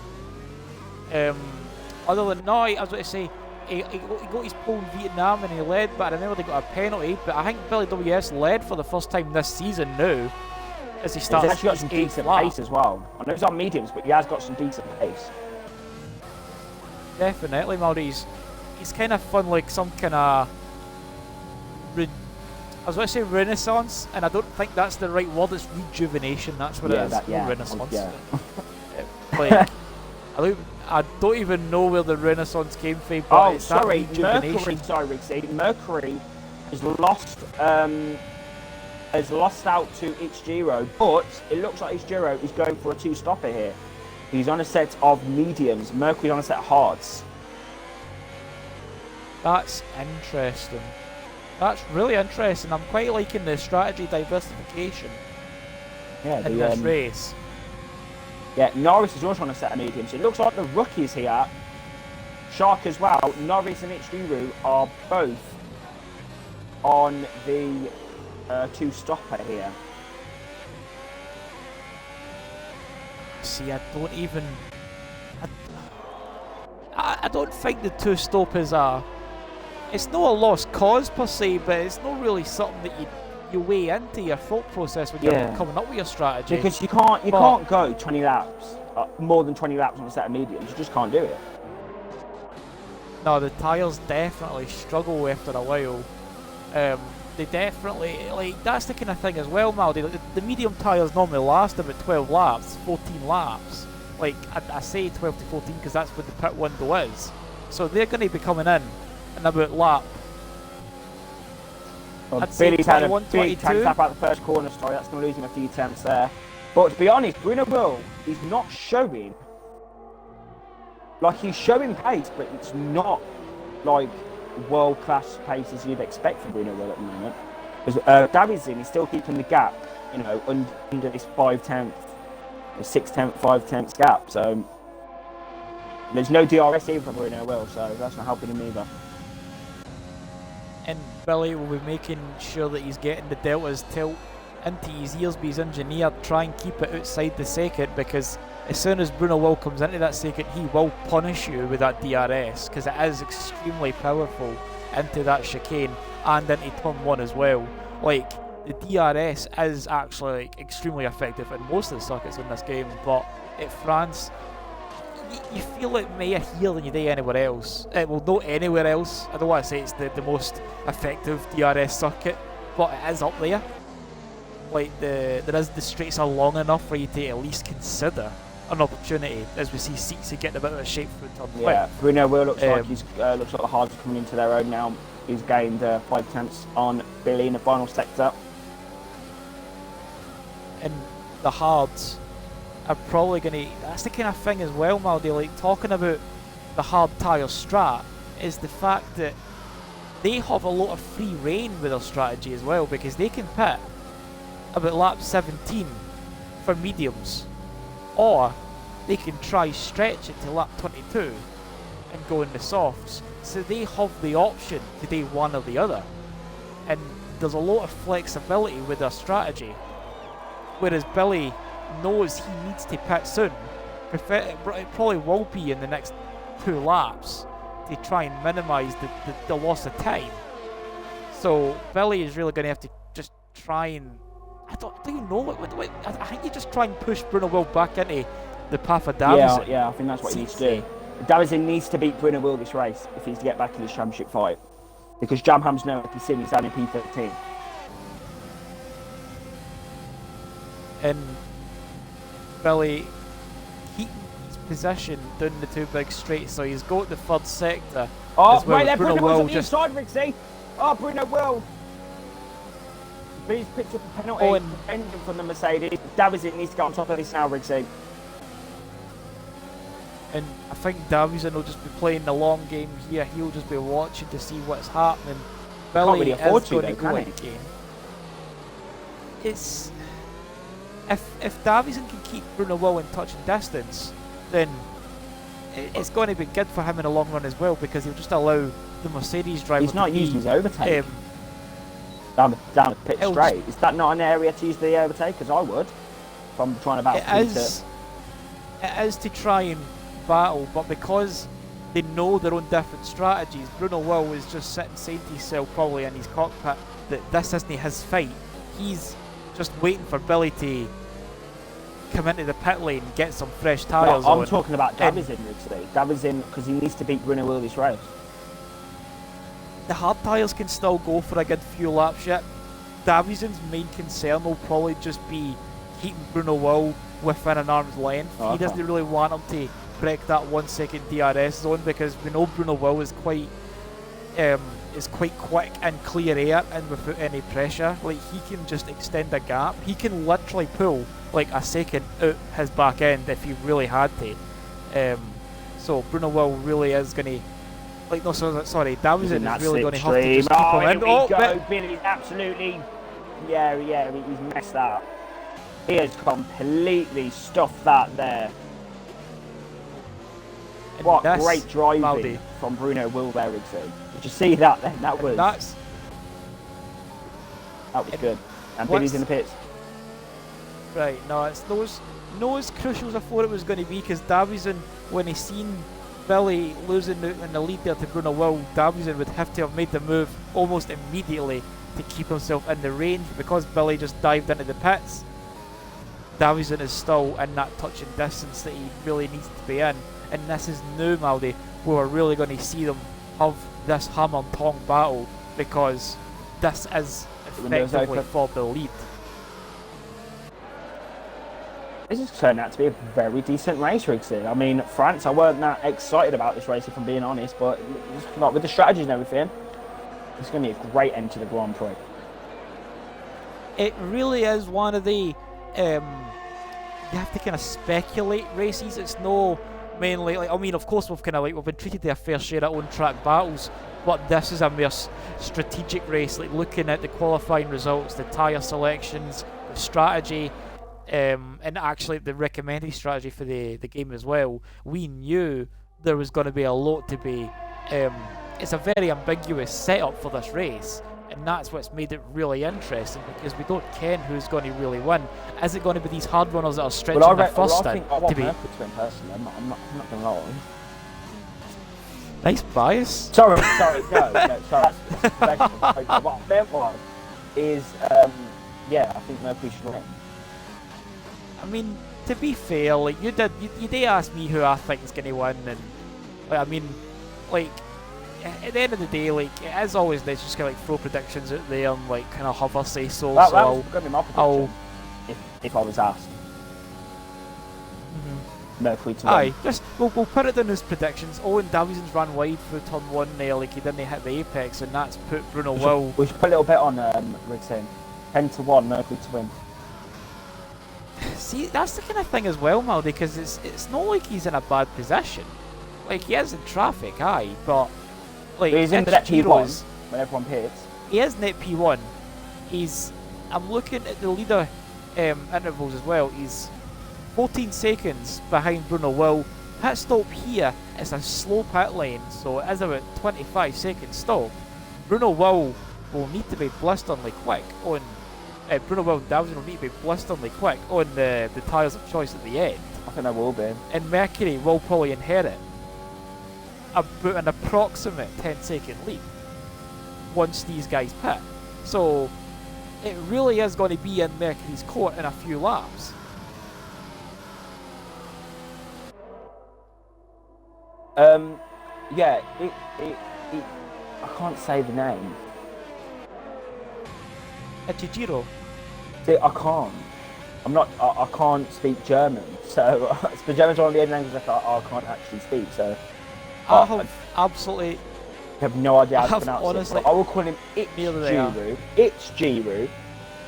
other than now, I was going to say, he got his pole in Vietnam and he led, but I remember they got a penalty. But I think Billy WS led for the first time this season now, as he starts.
He's actually got some decent pace as well. I know he's on mediums, but he has got some decent pace.
Definitely, Maldi's. He's kind of fun, like some kind of. I was going to say renaissance, and I don't think that's the right word. It's rejuvenation. That's what it is. Renaissance. Yeah. I don't even know where the Renaissance came from. But
Mercury. Sorry, Rixie. Mercury has lost has lost out to Ichijiro, but it looks like Ichijiro is going for a two-stopper here. He's on a set of mediums. Mercury's on a set of hards.
That's interesting. That's really interesting. I'm quite liking the strategy diversification in this race.
Yeah, Norris is also on a set of mediums. It looks like the rookies here, Shark as well, Norris and Ichijiro are both on the two-stopper here.
See, I don't even... I don't think the two-stoppers are... It's not a lost cause per se, but it's not really something that you weigh into your thought process when you're coming up with your strategy.
Because you can't go 20 laps, more than 20 laps on a set of mediums. You just can't do it.
No, the tyres definitely struggle after a while. They definitely, like, that's the kind of thing as well, Maldy. Like, the medium tyres normally last about 12 laps, 14 laps. Like, I say 12 to 14 because that's what the pit window is. So they're going to be coming in about lap.
Well, Billy's had a big tank tap out the first corner, sorry, that's going to lose him a few tenths there. But to be honest, Bruno Will is not showing, like, he's showing pace, but it's not like world-class pace as you'd expect from Bruno Will at the moment. Because Davidson is still keeping the gap, you know, under this 5/10, 6/10, 5/10 gap. So there's no DRS even for Bruno Will, so that's not helping him either.
And Billy will be making sure that he's getting the deltas tilt into his ears by his engineer, try and keep it outside the circuit, because as soon as Bruno Will comes into that circuit, he will punish you with that DRS, because it is extremely powerful into that chicane and into turn 1 as well. Like, the DRS is actually, like, extremely effective in most of the circuits in this game, but at France, you feel it more here than you do anywhere else. Well, not anywhere else. I don't want to say it's the most effective DRS circuit, but it is up there. Like, the straights are long enough for you to at least consider an opportunity, as we see Seats getting a bit of a shape through turn 20.
Yeah, Bruno Will looks like the hards are coming into their own now. He's gained 5 tenths on Billy in the final sector.
And the hards are probably going to... That's the kind of thing as well, Maldy, like, talking about the hard tyre strat, is the fact that they have a lot of free reign with their strategy as well, because they can pit about lap 17 for mediums, or they can try stretch it to lap 22 and go in the softs. So they have the option to do one or the other, and there's a lot of flexibility with their strategy, whereas Billy knows he needs to pit soon. It probably will be in the next 2 laps to try and minimise the loss of time. So Billy is really going to have to just try and... do you know? I think you just try and push Bruno Will back into the path of Davison.
Yeah, I think that's what he needs to do. Davison needs to beat Bruno Will this race if he's to get back in this championship fight. Because Jamham's now, like you see, he's down in P13.
And Billy keeping his position down the 2 big straights, so he's got the 3rd sector.
Oh,
as well.
right there,
Bruno
Bruno Will's
Will
on the
just...
inside, Rixie. Oh, Bruno Will. He's picked up a penalty pending from the Mercedes. Davison needs to get on top of this now, Rixie.
And I think Davison will just be playing the long game here. He'll just be watching to see what's happening. Billy
really afford
is
to,
going to
though,
go
can
again. It's... If Davison can keep Bruno Will in touch and distance, then it's going to be good for him in the long run as well, because he'll just allow the Mercedes driver
He's not using his overtake. Down the pit straight. Is that not an area to use the overtake? Because I would. If I'm trying to battle
it is to try and battle, but because they know their own different strategies, Bruno Will is just sitting saying to himself probably in his cockpit that this isn't his fight. He's just waiting for Billy to come into the pit lane and get some fresh tyres on.
I'm talking about Davison today. Davison, because he needs to beat Bruno Will this race.
The hard tyres can still go for a good few laps yet. Davison's main concern will probably just be keeping Bruno Will within an arm's length.
Oh,
he doesn't really want him to break that 1 second DRS zone, because we know Bruno Will is quite is quite quick and clear air and without any pressure. Like, he can just extend a gap. He can literally pull like a second out his back end if he really had to. So Bruno Will really is going to, like, no, sorry, Davison is really going to have to just keep him in.
Here we go. Billy's absolutely, he's messed that. He has completely stuffed that there.
And
What
this,
great driving
Maldi,
from Bruno Will Ericsson. Did you see that then? That was good. And Billy's in the pits.
Right, no, it's not as crucial as I thought it was going to be, because Davison, when he seen Billy losing in the lead there to Bruno Will, Davison would have to have made the move almost immediately to keep himself in the range. Because Billy just dived into the pits, Davison is still in that touching distance that he really needs to be in. And this is new, Maldi, where we're really going to see them have this hammer and tong battle, because this is effectively for the lead.
This has turned out to be a very decent race, Rigsy. I mean, France, I weren't that excited about this race, if I'm being honest, but not with the strategies and everything. It's going to be a great end to the Grand Prix.
It really is one of the, you have to kind of speculate races. It's no mainly, like, I mean, of course we've been treated to a fair share of on-track battles, but this is a more strategic race, like looking at the qualifying results, the tyre selections, the strategy, and actually the recommended strategy for the game as well. We knew there was going to be a lot to be, it's a very ambiguous setup for this race, and that's what's made it really interesting, because we don't ken who's going to really win. Is it going to be these hard runners that are stretching their first stint to be?
Personally, I'm not going to lie.
Nice bias.
Sorry, sorry. What I meant was, I think Mercury should win.
I mean, to be fair, like, you did ask me who I think is going to win, and I mean, like, at the end of the day, like, as always, there's just kind of like throw predictions out there and like kind of have a say so.
That was going to be my prediction if I was asked. Mercury to win.
Aye, just we'll put it down as predictions. Owen Davidson's ran wide through turn 1 there, like he didn't hit the apex, and that's put Bruno Will.
We should put a little bit on Rigson. 10-1 Mercury to win.
See, that's the kind of thing as well, Maldi, because it's not like he's in a bad position. Like, he is in traffic, aye, but like,
he's in the P1 when everyone pits.
He is net P1. I'm looking at the leader intervals as well. He's 14 seconds behind Bruno Will. Pit stop here is a slow pit lane, so it is about 25 seconds stop. Bruno Will need to be blisteringly quick on. Bruno Will and Davison will need to be blisteringly quick on the tyres of choice at the end.
I think they will be.
And Mercury will probably inherit about an approximate 10-second lead once these guys pit. So it really is going to be in Mercury's court in a few laps.
I can't say the name.
Chijiro.
See, I can't. I can't speak German, so the German's one of the only languages I can't actually speak. So
I have absolutely.
I have no idea how to pronounce
honestly,
it. I will call him Ichiru. Ichiru.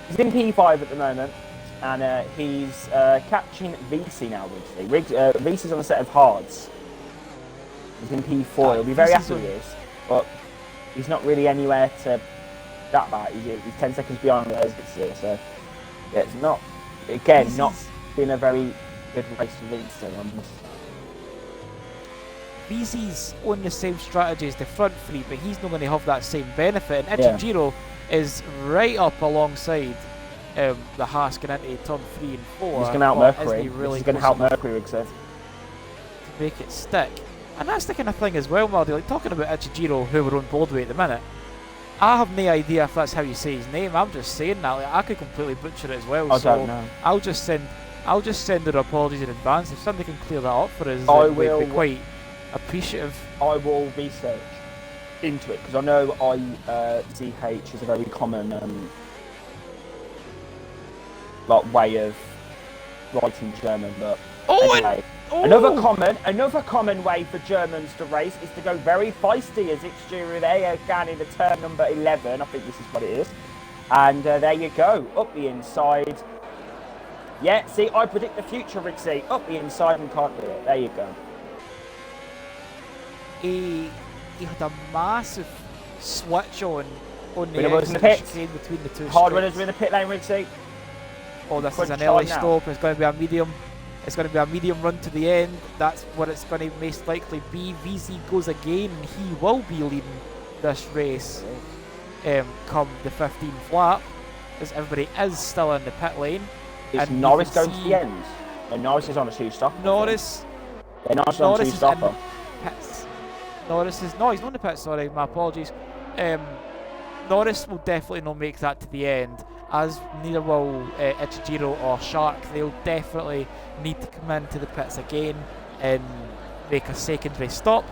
He's in P5 at the moment, and he's catching VC now. VC's on a set of hards. He's in P4. He'll be very happy with this, but he's not really anywhere to that bad. He's 10 seconds behind those this year, so yeah, it's not been a very good race for VC on this.
VC's on the same strategy as the front three, but he's not going to have that same benefit. And Ichijiro is right up alongside the Haas going into turn 3 and 4.
He's going to out Mercury.
He's really
going to help Mercury, to
make it stick. And that's the kind of thing as well, Maldi. Like, talking about Ichijiro, who we're on board with at the minute, I have no idea if that's how you say his name. I'm just saying that. Like, I could completely butcher it as well.
I don't know.
I'll just send their apologies in advance. If somebody can clear that up for us,
we'd
be quite appreciative.
I will research into it, because I know ICH is a very common way of writing German, but anyway. Another common way for Germans to race is to go very feisty, as it's due there again in the turn number 11. I think this is what it is. And there you go, up the inside. Yeah, see, I predict the future, Rixie. Up the inside and can't do it. There you go.
He had a massive switch on the
Winners in the pits.
between the two.
Hard winners are in the pit lane, Rixie.
Oh, this is an
Crunch
early
time now.
stop. It's going to be a medium. It's going to be a medium run to the end. That's what it's going to most likely be. VZ goes again, and he will be leading this race come the 15th lap, as everybody is still in the pit lane.
Is
And you
Norris
can
going to
see
the end? And Norris is on a two-stopper.
Norris.
Yeah, Norris is on a
Norris is in
two-stopper.
pits. Norris is no, he's not in the pits. Sorry, my apologies. Norris will definitely not make that to the end, as neither will Ichijiro or Shark. They'll definitely need to come into the pits again and make a secondary stop.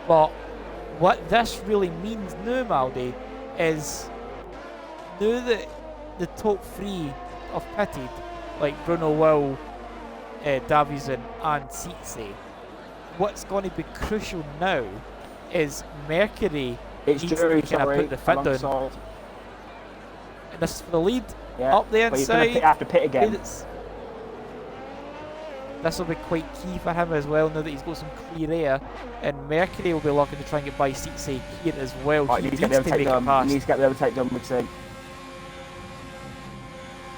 But what this really means now, Maldi, is now that the top three have pitted, like Bruno Will, Davison and Tsitsi, what's going to be crucial now is Mercury
It's
needs
Jury,
to kind of
sorry,
put the foot down.
alongside.
And this is for the lead.
Yeah,
Up the
but he's going
inside.
to have to pit again.
This will be quite key for him as well, now that he's got some clear air. And Mercury will be looking to try and get by Tsitsi here as well.
Right,
He
he needs
needs
to
to
get
make
the
it
overtake done. He
past.
needs to get the overtake done, Rixie.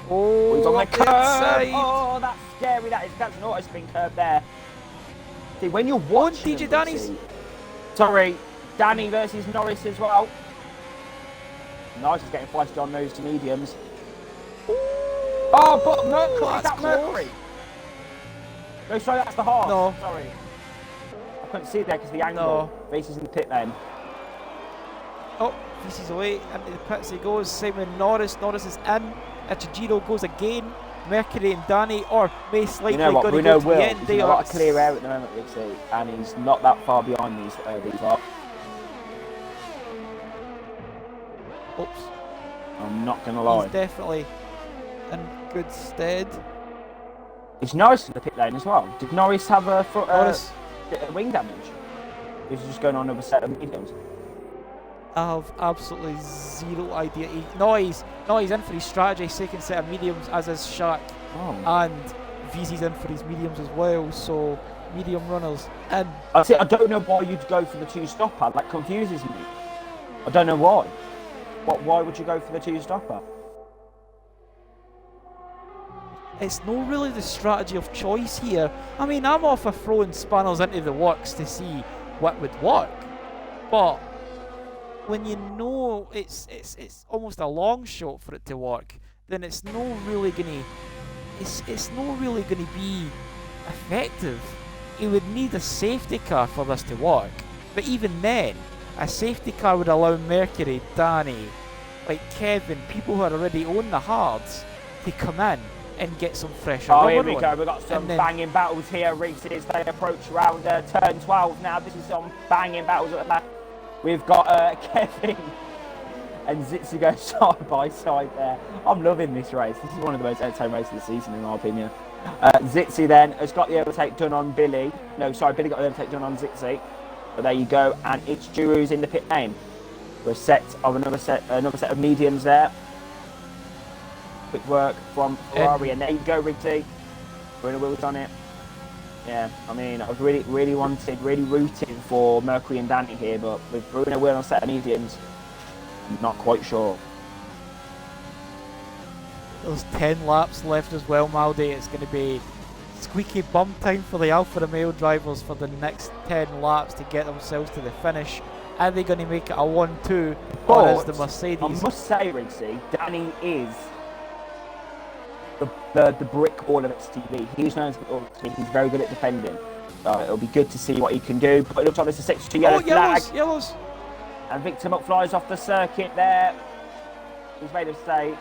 Oh,
He's on the
up the
curb.
inside.
Oh, that's scary. That's an auto spin curb there. See, when you're watching
DJ
them,
Danny's-
Rixie- Sorry, Danny versus Norris as well. Norris is getting flashed on those mediums. Oh, but Mercury, is
that's
that
close.
Mercury? No, sorry, that's the half.
No.
Sorry. I couldn't see it there because the angle.
No.
Faces in the pit lane.
Oh, VC's away, into the pits he goes. Same with Norris. Norris is in. Ichijiro goes again. Mercury and Danny, or most likely
You know what,
going to
Bruno
go to
will.
the end.
He's
They
in a
are
lot of clear air at the moment, Rixie, and he's not that far behind these lot.
Oops.
I'm not going to lie.
He's definitely in good stead.
Is Norris in the pit lane as well? Did Norris have a
Norris,
wing damage? Is he just going on another set of mediums?
I have absolutely zero idea. He's in for his strategy, second set of mediums, as is Shark,
Oh.
and VZ's in for his mediums as well, so medium runners in.
I don't know why you'd go for the two-stopper. That confuses me. I don't know why. Why would you go for the two-stopper?
It's not really the strategy of choice here. I mean, I'm all for throwing spanners into the works to see what would work, but when you know it's almost a long shot for it to work, then it's not really gonna be effective. You would need a safety car for this to work, but even then, a safety car would allow Mercury, Danny, like Kevin, people who are already on the hards, to come in and get some fresh
Oh, here
rubber
we
on.
go. We've got some
And then-
banging battles here, Reese, as they approach around turn 12 now. This is some banging battles at the back. We've got Kevin and Zitsu going side by side there. I'm loving this race. This is one of the most entertaining races of the season, in my opinion. Zitsu then has got the overtake done on Billy. No, sorry, Billy got the overtake done on Zitsu. But there you go, and it's Juru's in the pit lane. For a set of another set of mediums there. Quick work from Ferrari, and there you go, Riggsy. Bruno Will's on it. Yeah, I mean, I was really rooting for Mercury and Danny here, but with Bruno Will on a set of mediums, I'm not quite sure.
There's 10 laps left as well, Maldi. It's going to be squeaky bum time for the Alfa Romeo drivers for the next 10 laps to get themselves to the finish. Are they going to make it a 1-2, or is the
But
Mercedes?
I must say, Riggsy, Danny is the brick wall of STB. He's known as the brick wall of STB. He's very good at defending. So it'll be good to see what he can do. But it looks like there's a 6-2 yellow flag.
Yellows!
And Victor McFly's off the circuit there. He's made a mistake.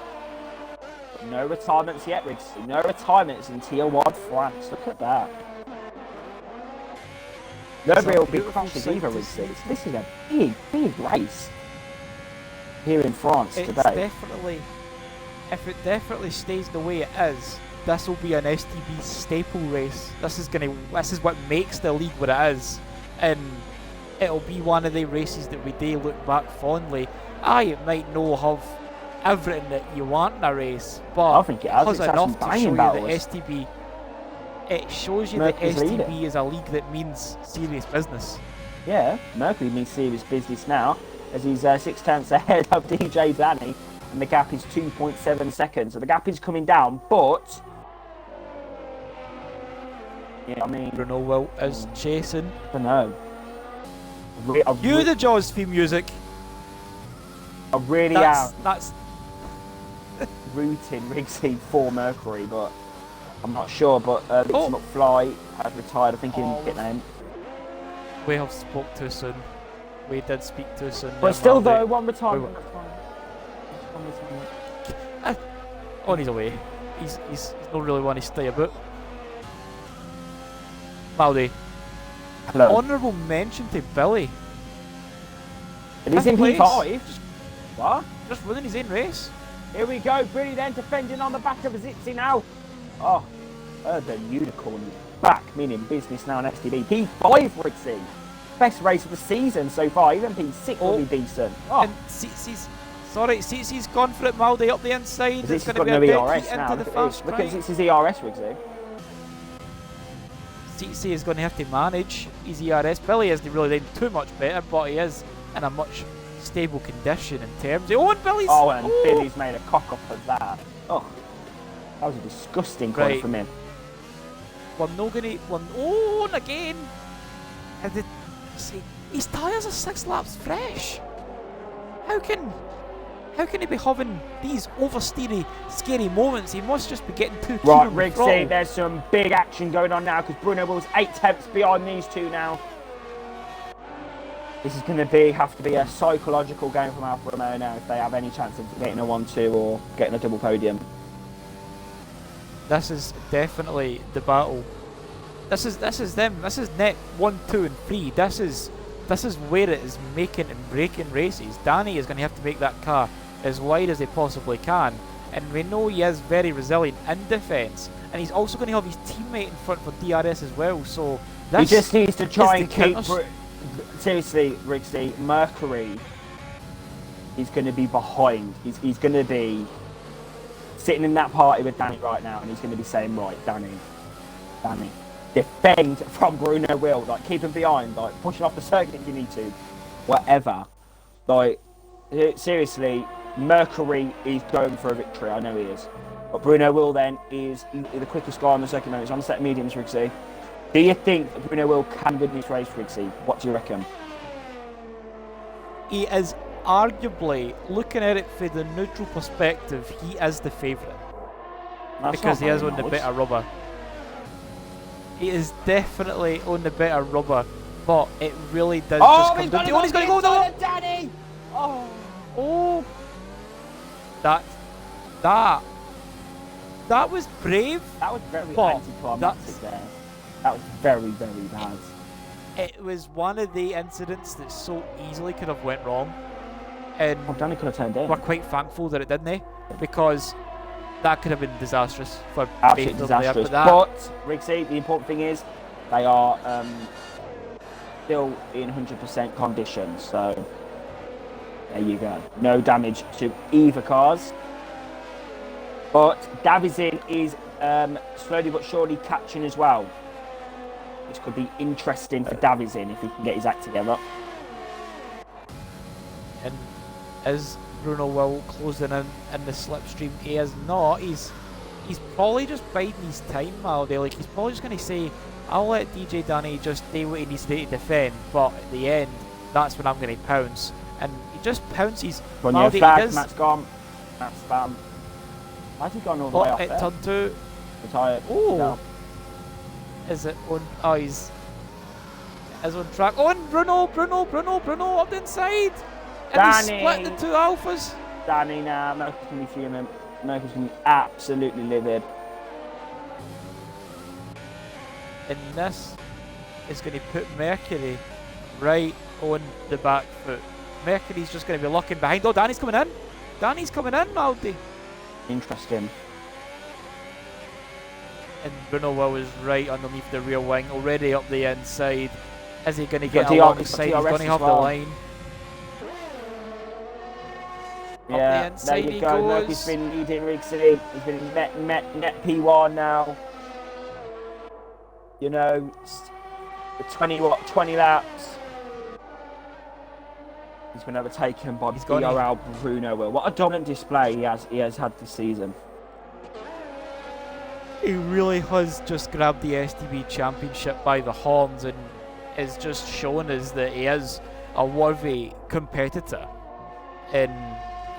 But no retirements yet, Riggsy. No retirements in Tier 1 France. Look at that. No
It's a
real big
beautiful
crashes
sight
either,
to
Riggsy.
see.
This is a big race here in France
It's
today.
definitely, if it definitely stays the way it is, this will be an STB staple race. This is what makes the league what it is, and it'll be one of the races that we do look back fondly. It might not have everything that you want in a race, but
I think it has.
has
It's had
enough
some
to show you
banging
that
battles.
STB. It shows you
Mercury's
that STB
leading.
is a league that means serious business.
Yeah, Mercury means serious business now, as he's 6 tenths ahead of DJ Danny, and the gap is 2.7 seconds. So the gap is coming down, but yeah, I mean,
Bruno Wilt is chasing.
I don't know.
Cue the Jaws theme music.
I really
That's
am rooting Rigsy for Mercury, but I'm not sure. But Victor
Oh.
McFly has retired. I think in
Oh.
hit name.
we have spoke too soon. We did speak too soon.
But still,
Maldi.
though, one retirement.
On his way. He's not really one to stay about. Maldi.
Hello.
Honourable mention to Billy.
And he's in
Fifth
P5. What?
Just running his own race.
Here we go. Brilliant then defending on the back of Zitzi now. Oh, Urban Unicorn is back, meaning business now in STB. P5 for Ritzy. Best race of the season so far. Even P6 will be decent. Oh,
And Cici's gone for it, Maldi up the inside.
Zitzi's
It's going to
got
be a
no
dead
ERS
heat
now.
into the
Look at
fast
Look
right.
at Zitzi's ERS, Rigsy.
Cici is going to have to manage his ERS. Billy isn't really doing too much better, but he is in a much stable condition in terms of... Oh, and Billy's...
Oh, and Billy's made a cock up of that. Oh, that was a disgusting corner
Right.
from him.
We're not going to... Oh, and again... See, his tyres are 6 laps fresh. How can he be having these oversteery, scary moments? He must just be getting too keen
Right,
on the
Rigsy,
throttle.
there's some big action going on now because Bruno Will's 8 tenths behind these two now. This is going to have to be a psychological game from Alfa Romeo now if they have any chance of getting a 1-2 or getting a double podium.
This is definitely the battle. This is them. This is net 1, 2, and 3. This is where it is making and breaking races. Danny is going to have to make that car as wide as he possibly can, and we know he is very resilient in defence. And he's also going to have his teammate in front for DRS as well. So
He
this
just needs to try
is
and
the
keep...
counters-
Seriously, Rigsy, Mercury is going to be behind. He's going to be sitting in that party with Danny right now, and he's going to be saying, right, Danny, defend from Bruno Will, like keep him behind, like push him off the circuit if you need to, whatever. Like seriously, Mercury is going for a victory. I know he is, but Bruno Will then is the quickest guy on the circuit. It's on the set mediums, Rigsy. Do you think that Bruno Will can win this race, Rigsy? What do you reckon?
he is arguably, looking at it from the neutral perspective, he is the favourite.
That's
Because
not
he is
very
on the
nice.
better rubber. He is definitely on the better rubber, but it really does just come down to... Oh, he's going to go now!
Danny! Oh.
Oh! That was brave.
That was very
But
anticlimactic there. That was very, very bad.
It was one of the incidents that so easily could have went wrong. And
Oh, Danny could have turned in.
we're quite thankful that it didn't, eh? Because that could have been disastrous for
Absolutely
both of them there,
disastrous.
but
But, Rigsy, the important thing is they are still in 100% condition. So, there you go. No damage to either cars. But Davizin is slowly but surely catching as well. This could be interesting for Davizin if he can get his act together.
and is Bruno Will closing in the slipstream? He is not. He's probably just biding his time, Maldi. Like, he's probably just going to say, I'll let DJ Danny just do what he needs to do to defend, but at the end, that's when I'm going to pounce. And he just pounces.
Run
Maldi,
your
he
flag,
does-
Matt's gone. Matt's spam. Why's he gone all the way
Oh,
off
it
there?
turned to...
Retired.
Oh.
No.
Is it on... Oh, he's on track. Oh, and Bruno up the inside. And
Danny.
they split the two alphas.
Danny now, Mercury's going to be fuming. Mercury's going to be absolutely livid.
And this is going to put Mercury right on the back foot. Mercury's just going to be looking behind. Oh, Danny's coming in. Danny's coming in, Maldi.
Interesting.
And Bruno Will is right underneath the rear wing, already up the inside. Is he going to get
got
alongside? He's
DRS
going to have
as
the
well.
line.
Yeah,
Up the inside
there
he
you go.
goes.
Look, he's been leading Rigsy. He's been net P1 now. You know, 20 laps. He's been overtaken by BRL Bruno Will. What a dominant display he has had this season.
He really has just grabbed the STB championship by the horns and is just showing us that he is a worthy competitor. And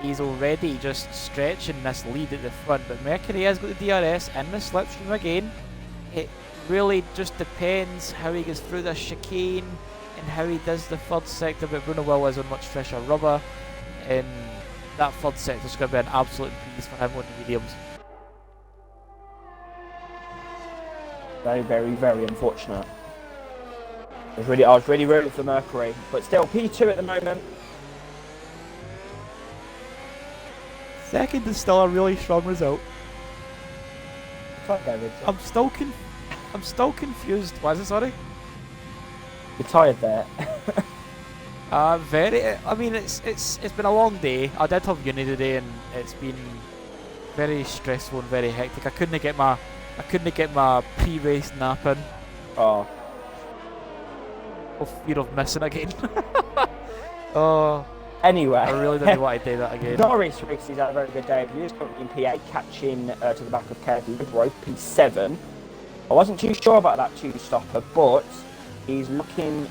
he's already just stretching this lead at the front. But Mercury has got the DRS in the slipstream again. It really just depends how he gets through this chicane and how he does the third sector. But Bruno Will is on much fresher rubber. And that third sector is going to be an absolute breeze for him on the mediums.
Very, very, very unfortunate. I was really rooting for Mercury, but still P2 at the moment.
Second is still a really strong result.
Sorry, David.
I'm still confused. Why is it, sorry?
You're tired there.
Very. I mean, it's been a long day. I did have uni today, and it's been very stressful and very hectic. I couldn't get my pre-race nap in.
Oh.
Of fear of missing again. Oh.
Anyway.
I really didn't want to do that again.
Norris Riggs had a very good day. He was currently in P8, catching to the back of Kevin Libro, P7. I wasn't too sure about that two-stopper, but he's looking,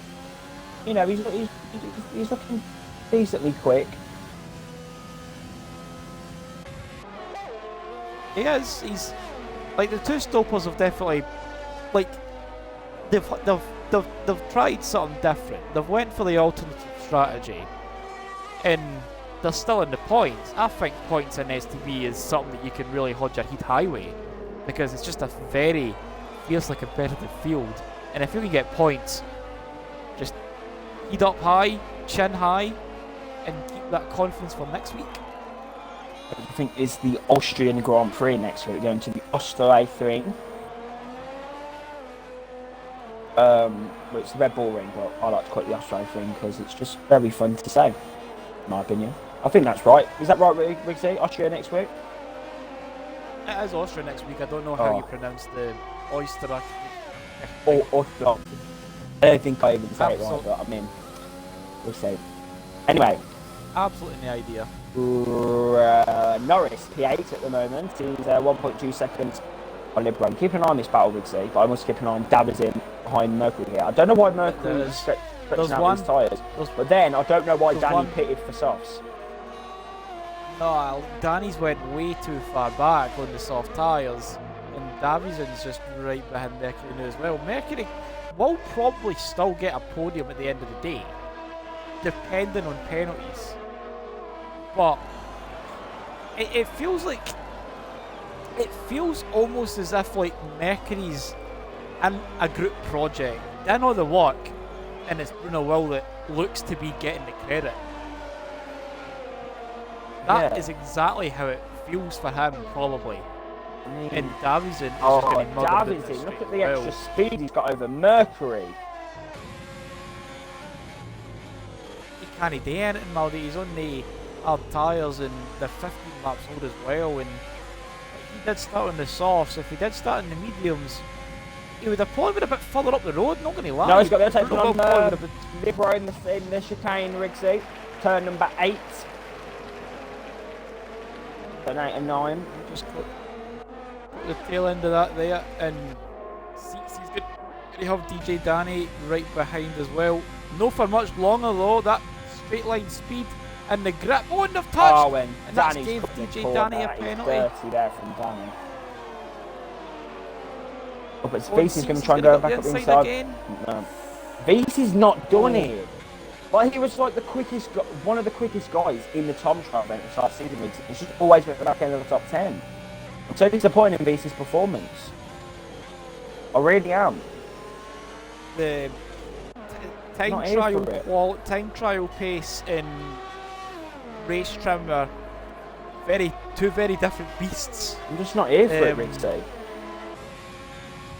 you know, he's looking decently quick.
He is. He's like the two stoppers have definitely, like, they've tried something different. They've went for the alternative strategy, and they're still in the points. I think points in STB is something that you can really hold your heat highway, because it's just a very fiercely competitive field. And if you can get points, just heat up high, chin high, and keep that confidence for next week.
I think is the Austrian Grand Prix next week, going to the Osterreichring. Well, it's the Red Bull Ring, but I like to call it the Osterreichring because it's just very fun to say, in my opinion. I think that's right. Is that right, Riggsy? Austria next week?
It is Austria next week. I don't know how you pronounce the oyster.
Or I don't think I even say it right, but I mean, we'll see. Anyway.
Absolutely no idea.
Norris, P8 at the moment. He's 1.2 seconds on Libro. Keep an eye on this battle, Riggsy, but I must keep an eye on Davizin behind Mercury here. I don't know why Mercury is stretching out his tyres, but then I don't know why Danny pitted for softs.
No, Danny's went way too far back on the soft tyres, and Davidson's just right behind Mercury now as well. Mercury will probably still get a podium at the end of the day, depending on penalties. But it feels like, it feels almost as if like Mercury's in a group project. They know the work, and it's Bruno Will that looks to be getting the credit. That is exactly how it feels for him, probably. And Davison is just getting muddled.
Davison, look at the extra speed he's got over Mercury.
He can't do anything, Maldy. He's on the hard tyres and the 15 laps old as well. And he did start on the softs. If he did start in the mediums, he would have probably been a bit further up the road. Not going to lie.
No, he's got the overtaken on Libro in the chicane, Riggsy. Turn number 8. Turn 8 and 9.
Just got the tail end of that there, and he's good. They have DJ Danny right behind as well. No for much longer though. That straight line speed and the grip. Oh, and they've touched.
Oh, and
that gave DJ Danny a penalty.
Dirty there from Danny. Oh, but Vici's going to try and go back up inside.
Again.
No, Vici's not done it. But he was like the quickest, one of the quickest guys in the Tom Trial event at the start of the season. He's just always been at the back end of the top 10. I'm so disappointed in Vici's performance. I really am.
The time trial pace and race trim are two very different beasts.
I'm just not here for it, Riggsy.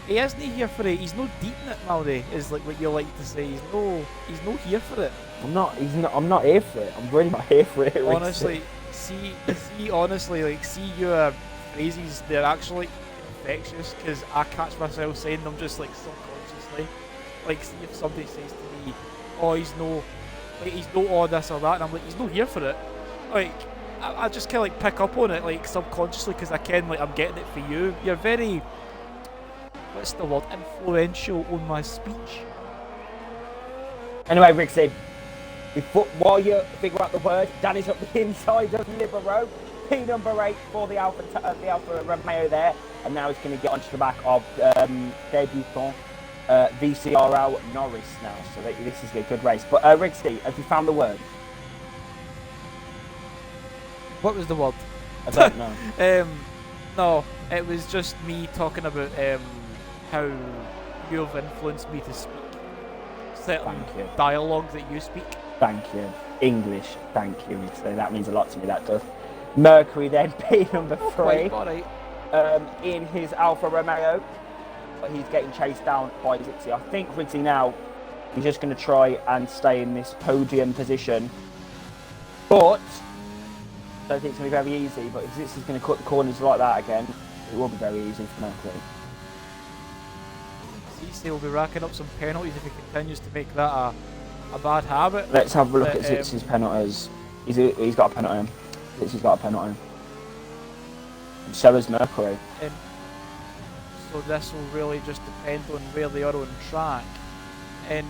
He isn't here for it. He's no deep in it, Maldy, is like what you like to say. He's no here for it.
I'm not here for it. I'm really not here for it.
Honestly, honestly, like, see your phrases, they're actually infectious, because I catch myself saying them just like subconsciously. Like, see if somebody says to me, oh, he's no all this or that, and I'm like, he's no here for it. Like, I just kind of like pick up on it, like, subconsciously, because I can, like, I'm getting it for you. You're very, what's the word, influential on my speech.
Anyway, Rixie, while you figure out the word, Danny's up the inside of Libero. P number 8 for the Alfa Romeo there, and now he's going to get onto the back of debutant VCRL Norris now. So this is a good race. But Rixie, have you found the word?
What was the word?
I don't know.
No, it was just me talking about how you've influenced me to speak certain dialogue that you speak.
Thank you. English, thank you. So that means a lot to me, that does. Mercury then, P number 3, in his Alfa Romeo. But he's getting chased down by Zixi. I think Rixie now, he's just going to try and stay in this podium position. But, I don't think it's going to be very easy, but if Zixi's going to cut the corners like that again, it will be very easy for Mercury.
Zixi will be racking up some penalties if he continues to make that a bad habit.
Let's have a look at Zixi's penalties. He's got a penalty. Zixi's got a penalty. And so has Mercury.
So this will really just depend on where they are on track. And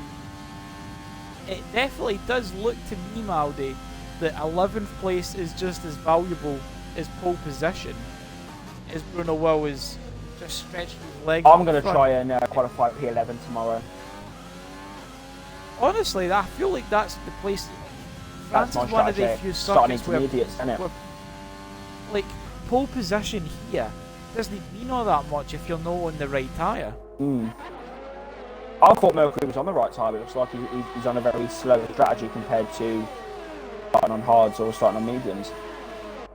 it definitely does look to me, Maldy, that 11th place is just as valuable as pole position, as Bruno Will is just stretching his legs.
I'm going to try and qualify P11 tomorrow.
Honestly, I feel like that's the place. France is one of the few circuits where, like, pole position here doesn't mean all that much if you're not on the right tyre.
I thought Mercury was on the right tyre, but it looks like he's on a very slow strategy compared to starting on hards or starting on mediums.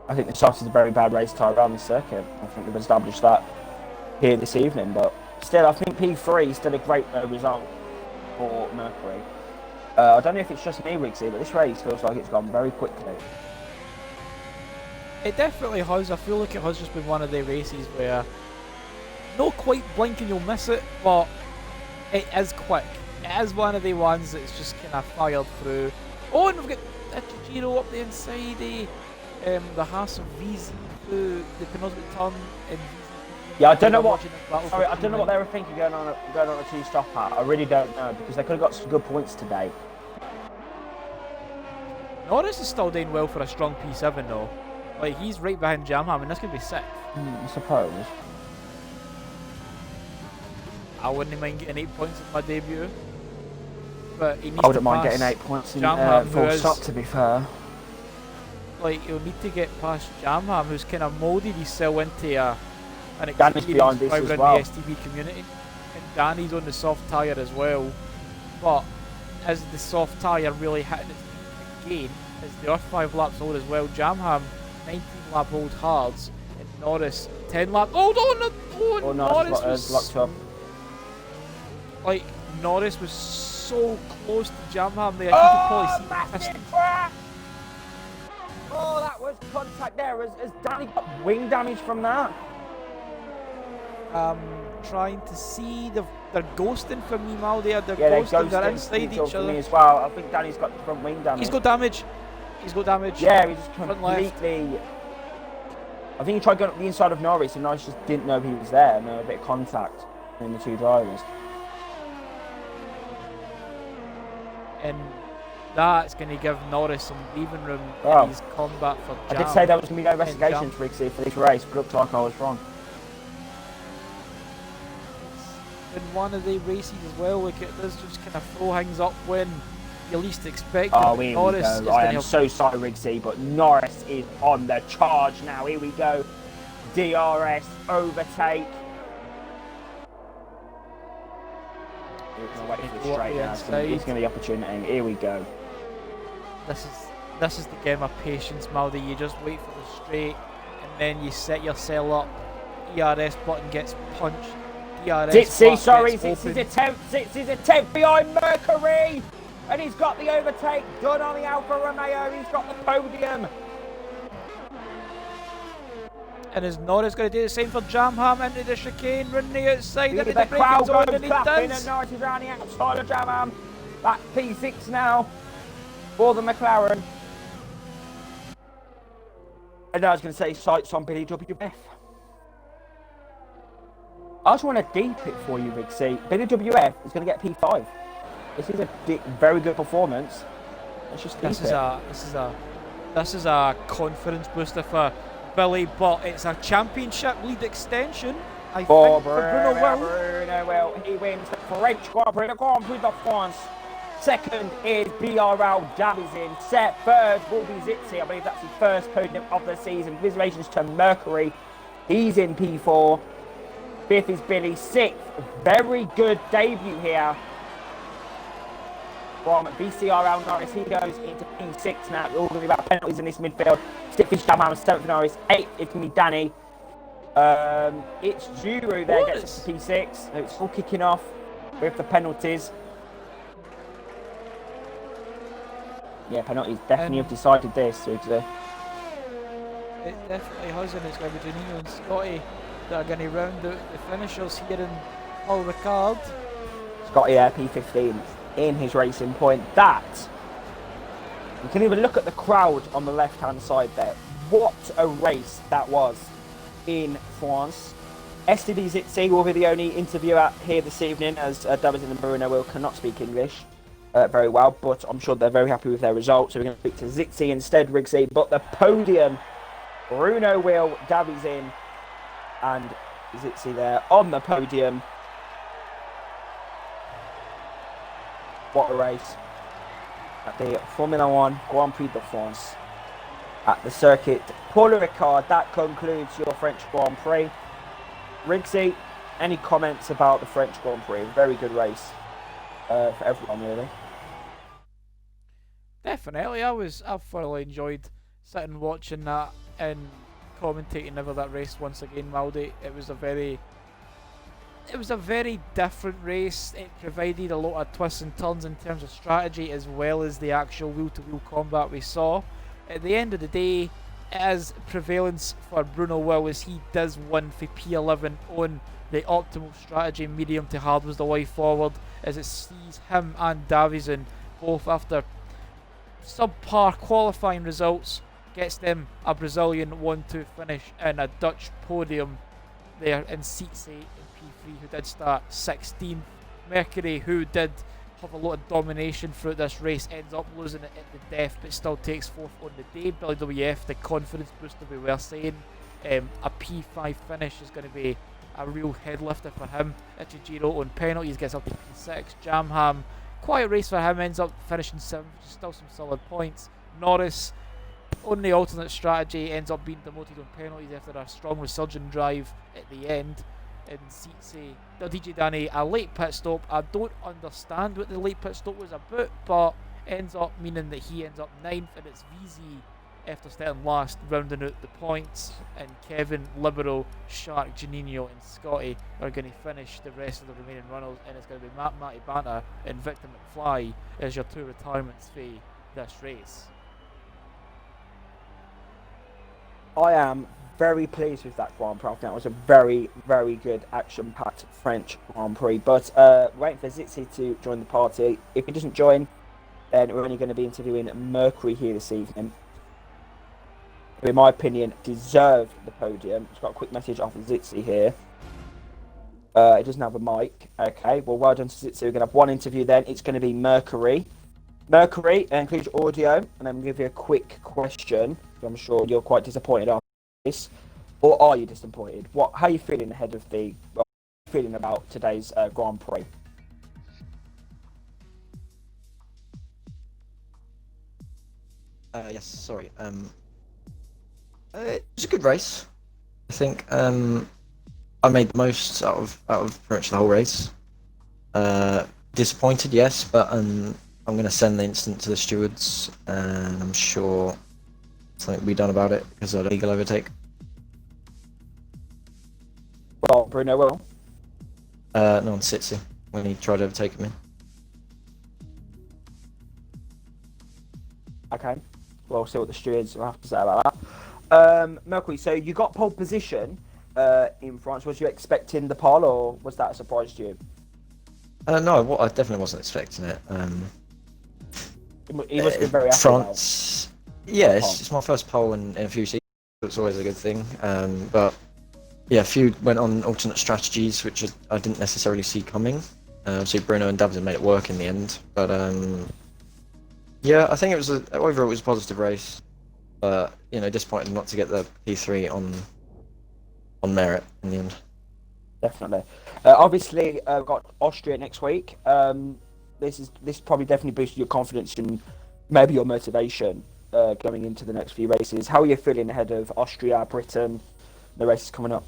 I think the soft is a very bad race tyre around the circuit. I think they've established that here this evening, but still, I think P3 is still a great result for Mercury. I don't know if it's just me, Rixie, but this race feels like it's gone very quickly.
It definitely has. I feel like it has just been one of the races where not quite blink and you'll miss it, but it is quick. It is one of the ones that's just kind of fired through. Oh, and we've got Giro up the inside, the Haas of VZ through the penultimate turn.
Yeah, I don't know what. Sorry, I don't know what they were thinking going on a two-stop at. I really don't know, because they could have got some good points today.
Norris is still doing well for a strong P7 though. Like, he's right behind Jamham, and that's going to be sick.
I suppose.
I wouldn't mind getting 8 points in my debut. But he needs
I wouldn't
to
mind
pass
getting 8 points in
Jamham,
full stop, to be fair.
Like, he'll need to get past Jamham, who's kind of moulded himself into an
experienced driver in
the STB community. And Danny's on the soft tyre as well. But as the soft tyre really hitting its peak again, as they are 5 laps old as well, Jamham 19 lap old hards, and Norris 10 lap old. Oh, Norris was
locked up.
Like, Norris was so close to Jamham there. You could probably see the pistons.
Oh, that was contact there. Has Danny got wing damage from that?
Trying to see they're ghosting for me, Mal. They're
ghosting.
They're inside each other.
Me as well. I think Danny's got front wing damage.
He's got damage. Yeah,
he's just completely. I think he tried going up the inside of Norris, and Norris just didn't know he was there, and there was a bit of contact between the two drivers.
And that's going to give Norris some breathing room in his combat for Jam.
I did say there was going to be no investigations for this race, but it looked like I was wrong.
It's been one of the races as well, like, it does just kind of throw things up when you least expect.
Oh, here we go. I am so sorry, Rigsy, but Norris is on the charge now. Here we go. DRS overtake. He's going to wait for the straight now. He's going to be the opportunity. Here we go.
This is the game of patience, Maldy. You just wait for the straight, and then you set yourself up. ERS button gets punched. DRS.
Zitzi, sorry,
gets open.
Zitzi's attempt behind Mercury! And he's got the overtake done on the Alfa Romeo. He's got the podium.
And is Norris going to do the same for Jamham into the chicane, running the outside into the
The crowd
braking zone,
goes
and he
clapping,
does.
and Norris is around the outside of Jamham. That P6 now for the McLaren. And I was going to say sights on Billy WF. I just want to deep it for you, Big C. Billy WF is going to get P5. This is a very good performance. Let's just deep it.
This is a confidence booster for Billy, but it's a championship lead extension. I think for Bruno
Will. He wins the French Grand Prix, the Grand Prix de France. Second is BRL Davizin. Third will be Zitzi. I believe that's his first podium of the season. Congratulations to Mercury. He's in P4. Fifth is Billy. Sixth, very good debut here from BCRL Norris. He goes into P6 now. We're all going to be about penalties in this midfield. Sixth is Jamham, seventh Norris. Eighth, it's going to be Danny. It's Juru there, gets to P6. So it's all kicking off with the penalties. Yeah, penalties definitely have decided this.
It definitely has, and it's going to be Janino and Scotty that are going to round out the finishers here in Paul Ricard.
Scotty P15 in his racing point. That, you can even look at the crowd on the left-hand side there. What a race that was in France. STB Zitzi will be the only interviewer here this evening, as Davizin and Bruno Will cannot speak English very well, but I'm sure they're very happy with their results, so we're going to speak to Zitzi instead, Rigsy. But the podium, Bruno Will, Davizin and Zitzi there on the podium. What a race at the Formula 1 Grand Prix de France at the circuit Paul Ricard. That concludes your French Grand Prix. Rigsy, any comments about the French Grand Prix? Very good race for everyone, really.
Definitely, I thoroughly enjoyed sitting watching that and commentating over that race once again, Maldi. It was a very different race. It provided a lot of twists and turns in terms of strategy, as well as the actual wheel-to-wheel combat we saw. At the end of the day, it is prevalence for Bruno Will, as he does win for P11 on the optimal strategy. Medium to hard was the way forward, as it sees him and Davizin both after subpar qualifying results, gets them a Brazilian 1-2 finish and a Dutch podium there in Zitzi in P3, who did start 16th. Mercury, who did have a lot of domination throughout this race, ends up losing it at the death, but still takes fourth on the day. Billy WF, the confidence booster we were saying, a P5 finish is going to be a real head lifter for him. Ichijiro on penalties gets up to P6. Jamham, quiet race for him, ends up finishing 7th, still some solid points. Norris, on the alternate strategy, ends up being demoted on penalties after a strong resurgent drive at the end. In Zitzi, DJ Danny, a late pit stop. I don't understand what the late pit stop was about, but ends up meaning that he ends up 9th, and it's VZ after starting last, rounding out the points. And Kevin, Libero, Shark, Janino and Scotty are going to finish the rest of the remaining runners, and it's going to be Matty Banter and Victor McFly as your two retirements for this race.
I am very pleased with that Grand Prix. That was a very, very good action-packed French Grand Prix. But waiting for Zitzi to join the party. If he doesn't join, then we're only going to be interviewing Mercury here this evening, who, in my opinion, deserved the podium. Just got a quick message off of Zitzi here. He doesn't have a mic. Okay, well done to Zitzi. We're going to have one interview then. It's going to be Mercury. Mercury, includes audio, and then we'll give you a quick question. I'm sure you're quite disappointed after this. Or are you disappointed? How are you feeling ahead of feeling about today's Grand Prix?
Yes, sorry. It was a good race. I think I made the most out of pretty much the whole race. Disappointed, yes, but I'm going to send the incident to the stewards, and I'm sure something will be done about it because of a legal overtake.
Well, Bruno will.
No, on Sitsi when he tried overtaking me.
Okay. We'll see what the stewards will have to say about that. Mercury, so you got pole position in France. Was you expecting the pole, or was that a surprise to you?
No, I definitely wasn't expecting it.
He must have been very happy.
France, yeah, it's my first pole in a few seasons. It's always a good thing. But yeah, a few went on alternate strategies, which I didn't necessarily see coming. So Bruno and Davison made it work in the end. But yeah, I think overall it was a positive race. But disappointed not to get the P3 on merit in the end.
Definitely. Obviously, got Austria next week. This probably definitely boosted your confidence and maybe your motivation going into the next few races. How are you feeling ahead of Austria, Britain, the races coming up?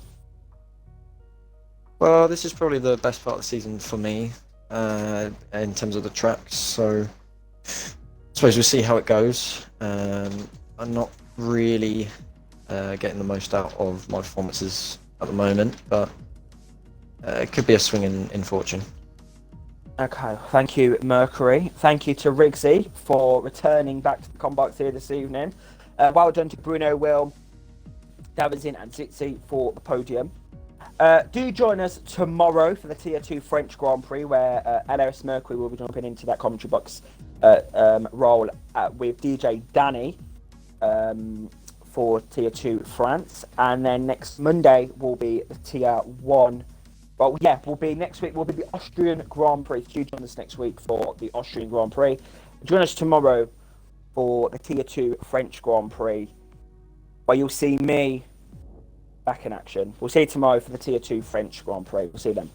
Well, this is probably the best part of the season for me in terms of the tracks. So I suppose we'll see how it goes. I'm not really getting the most out of my performances at the moment, but it could be a swing in fortune.
Okay, thank you, Mercury. Thank you to Rigsy for returning back to the combat here this evening. Well done to Bruno, Will, Davizin and Zitzi for the podium. Do join us tomorrow for the Tier 2 French Grand Prix, where LRS Mercury will be jumping into that commentary box role with DJ Danny for Tier 2 France. And then next Monday will be the Tier 1. Well, yeah, next week will be the Austrian Grand Prix. Do join us next week for the Austrian Grand Prix. Join us tomorrow for the Tier 2 French Grand Prix, where you'll see me back in action. We'll see you tomorrow for the Tier 2 French Grand Prix. We'll see you then.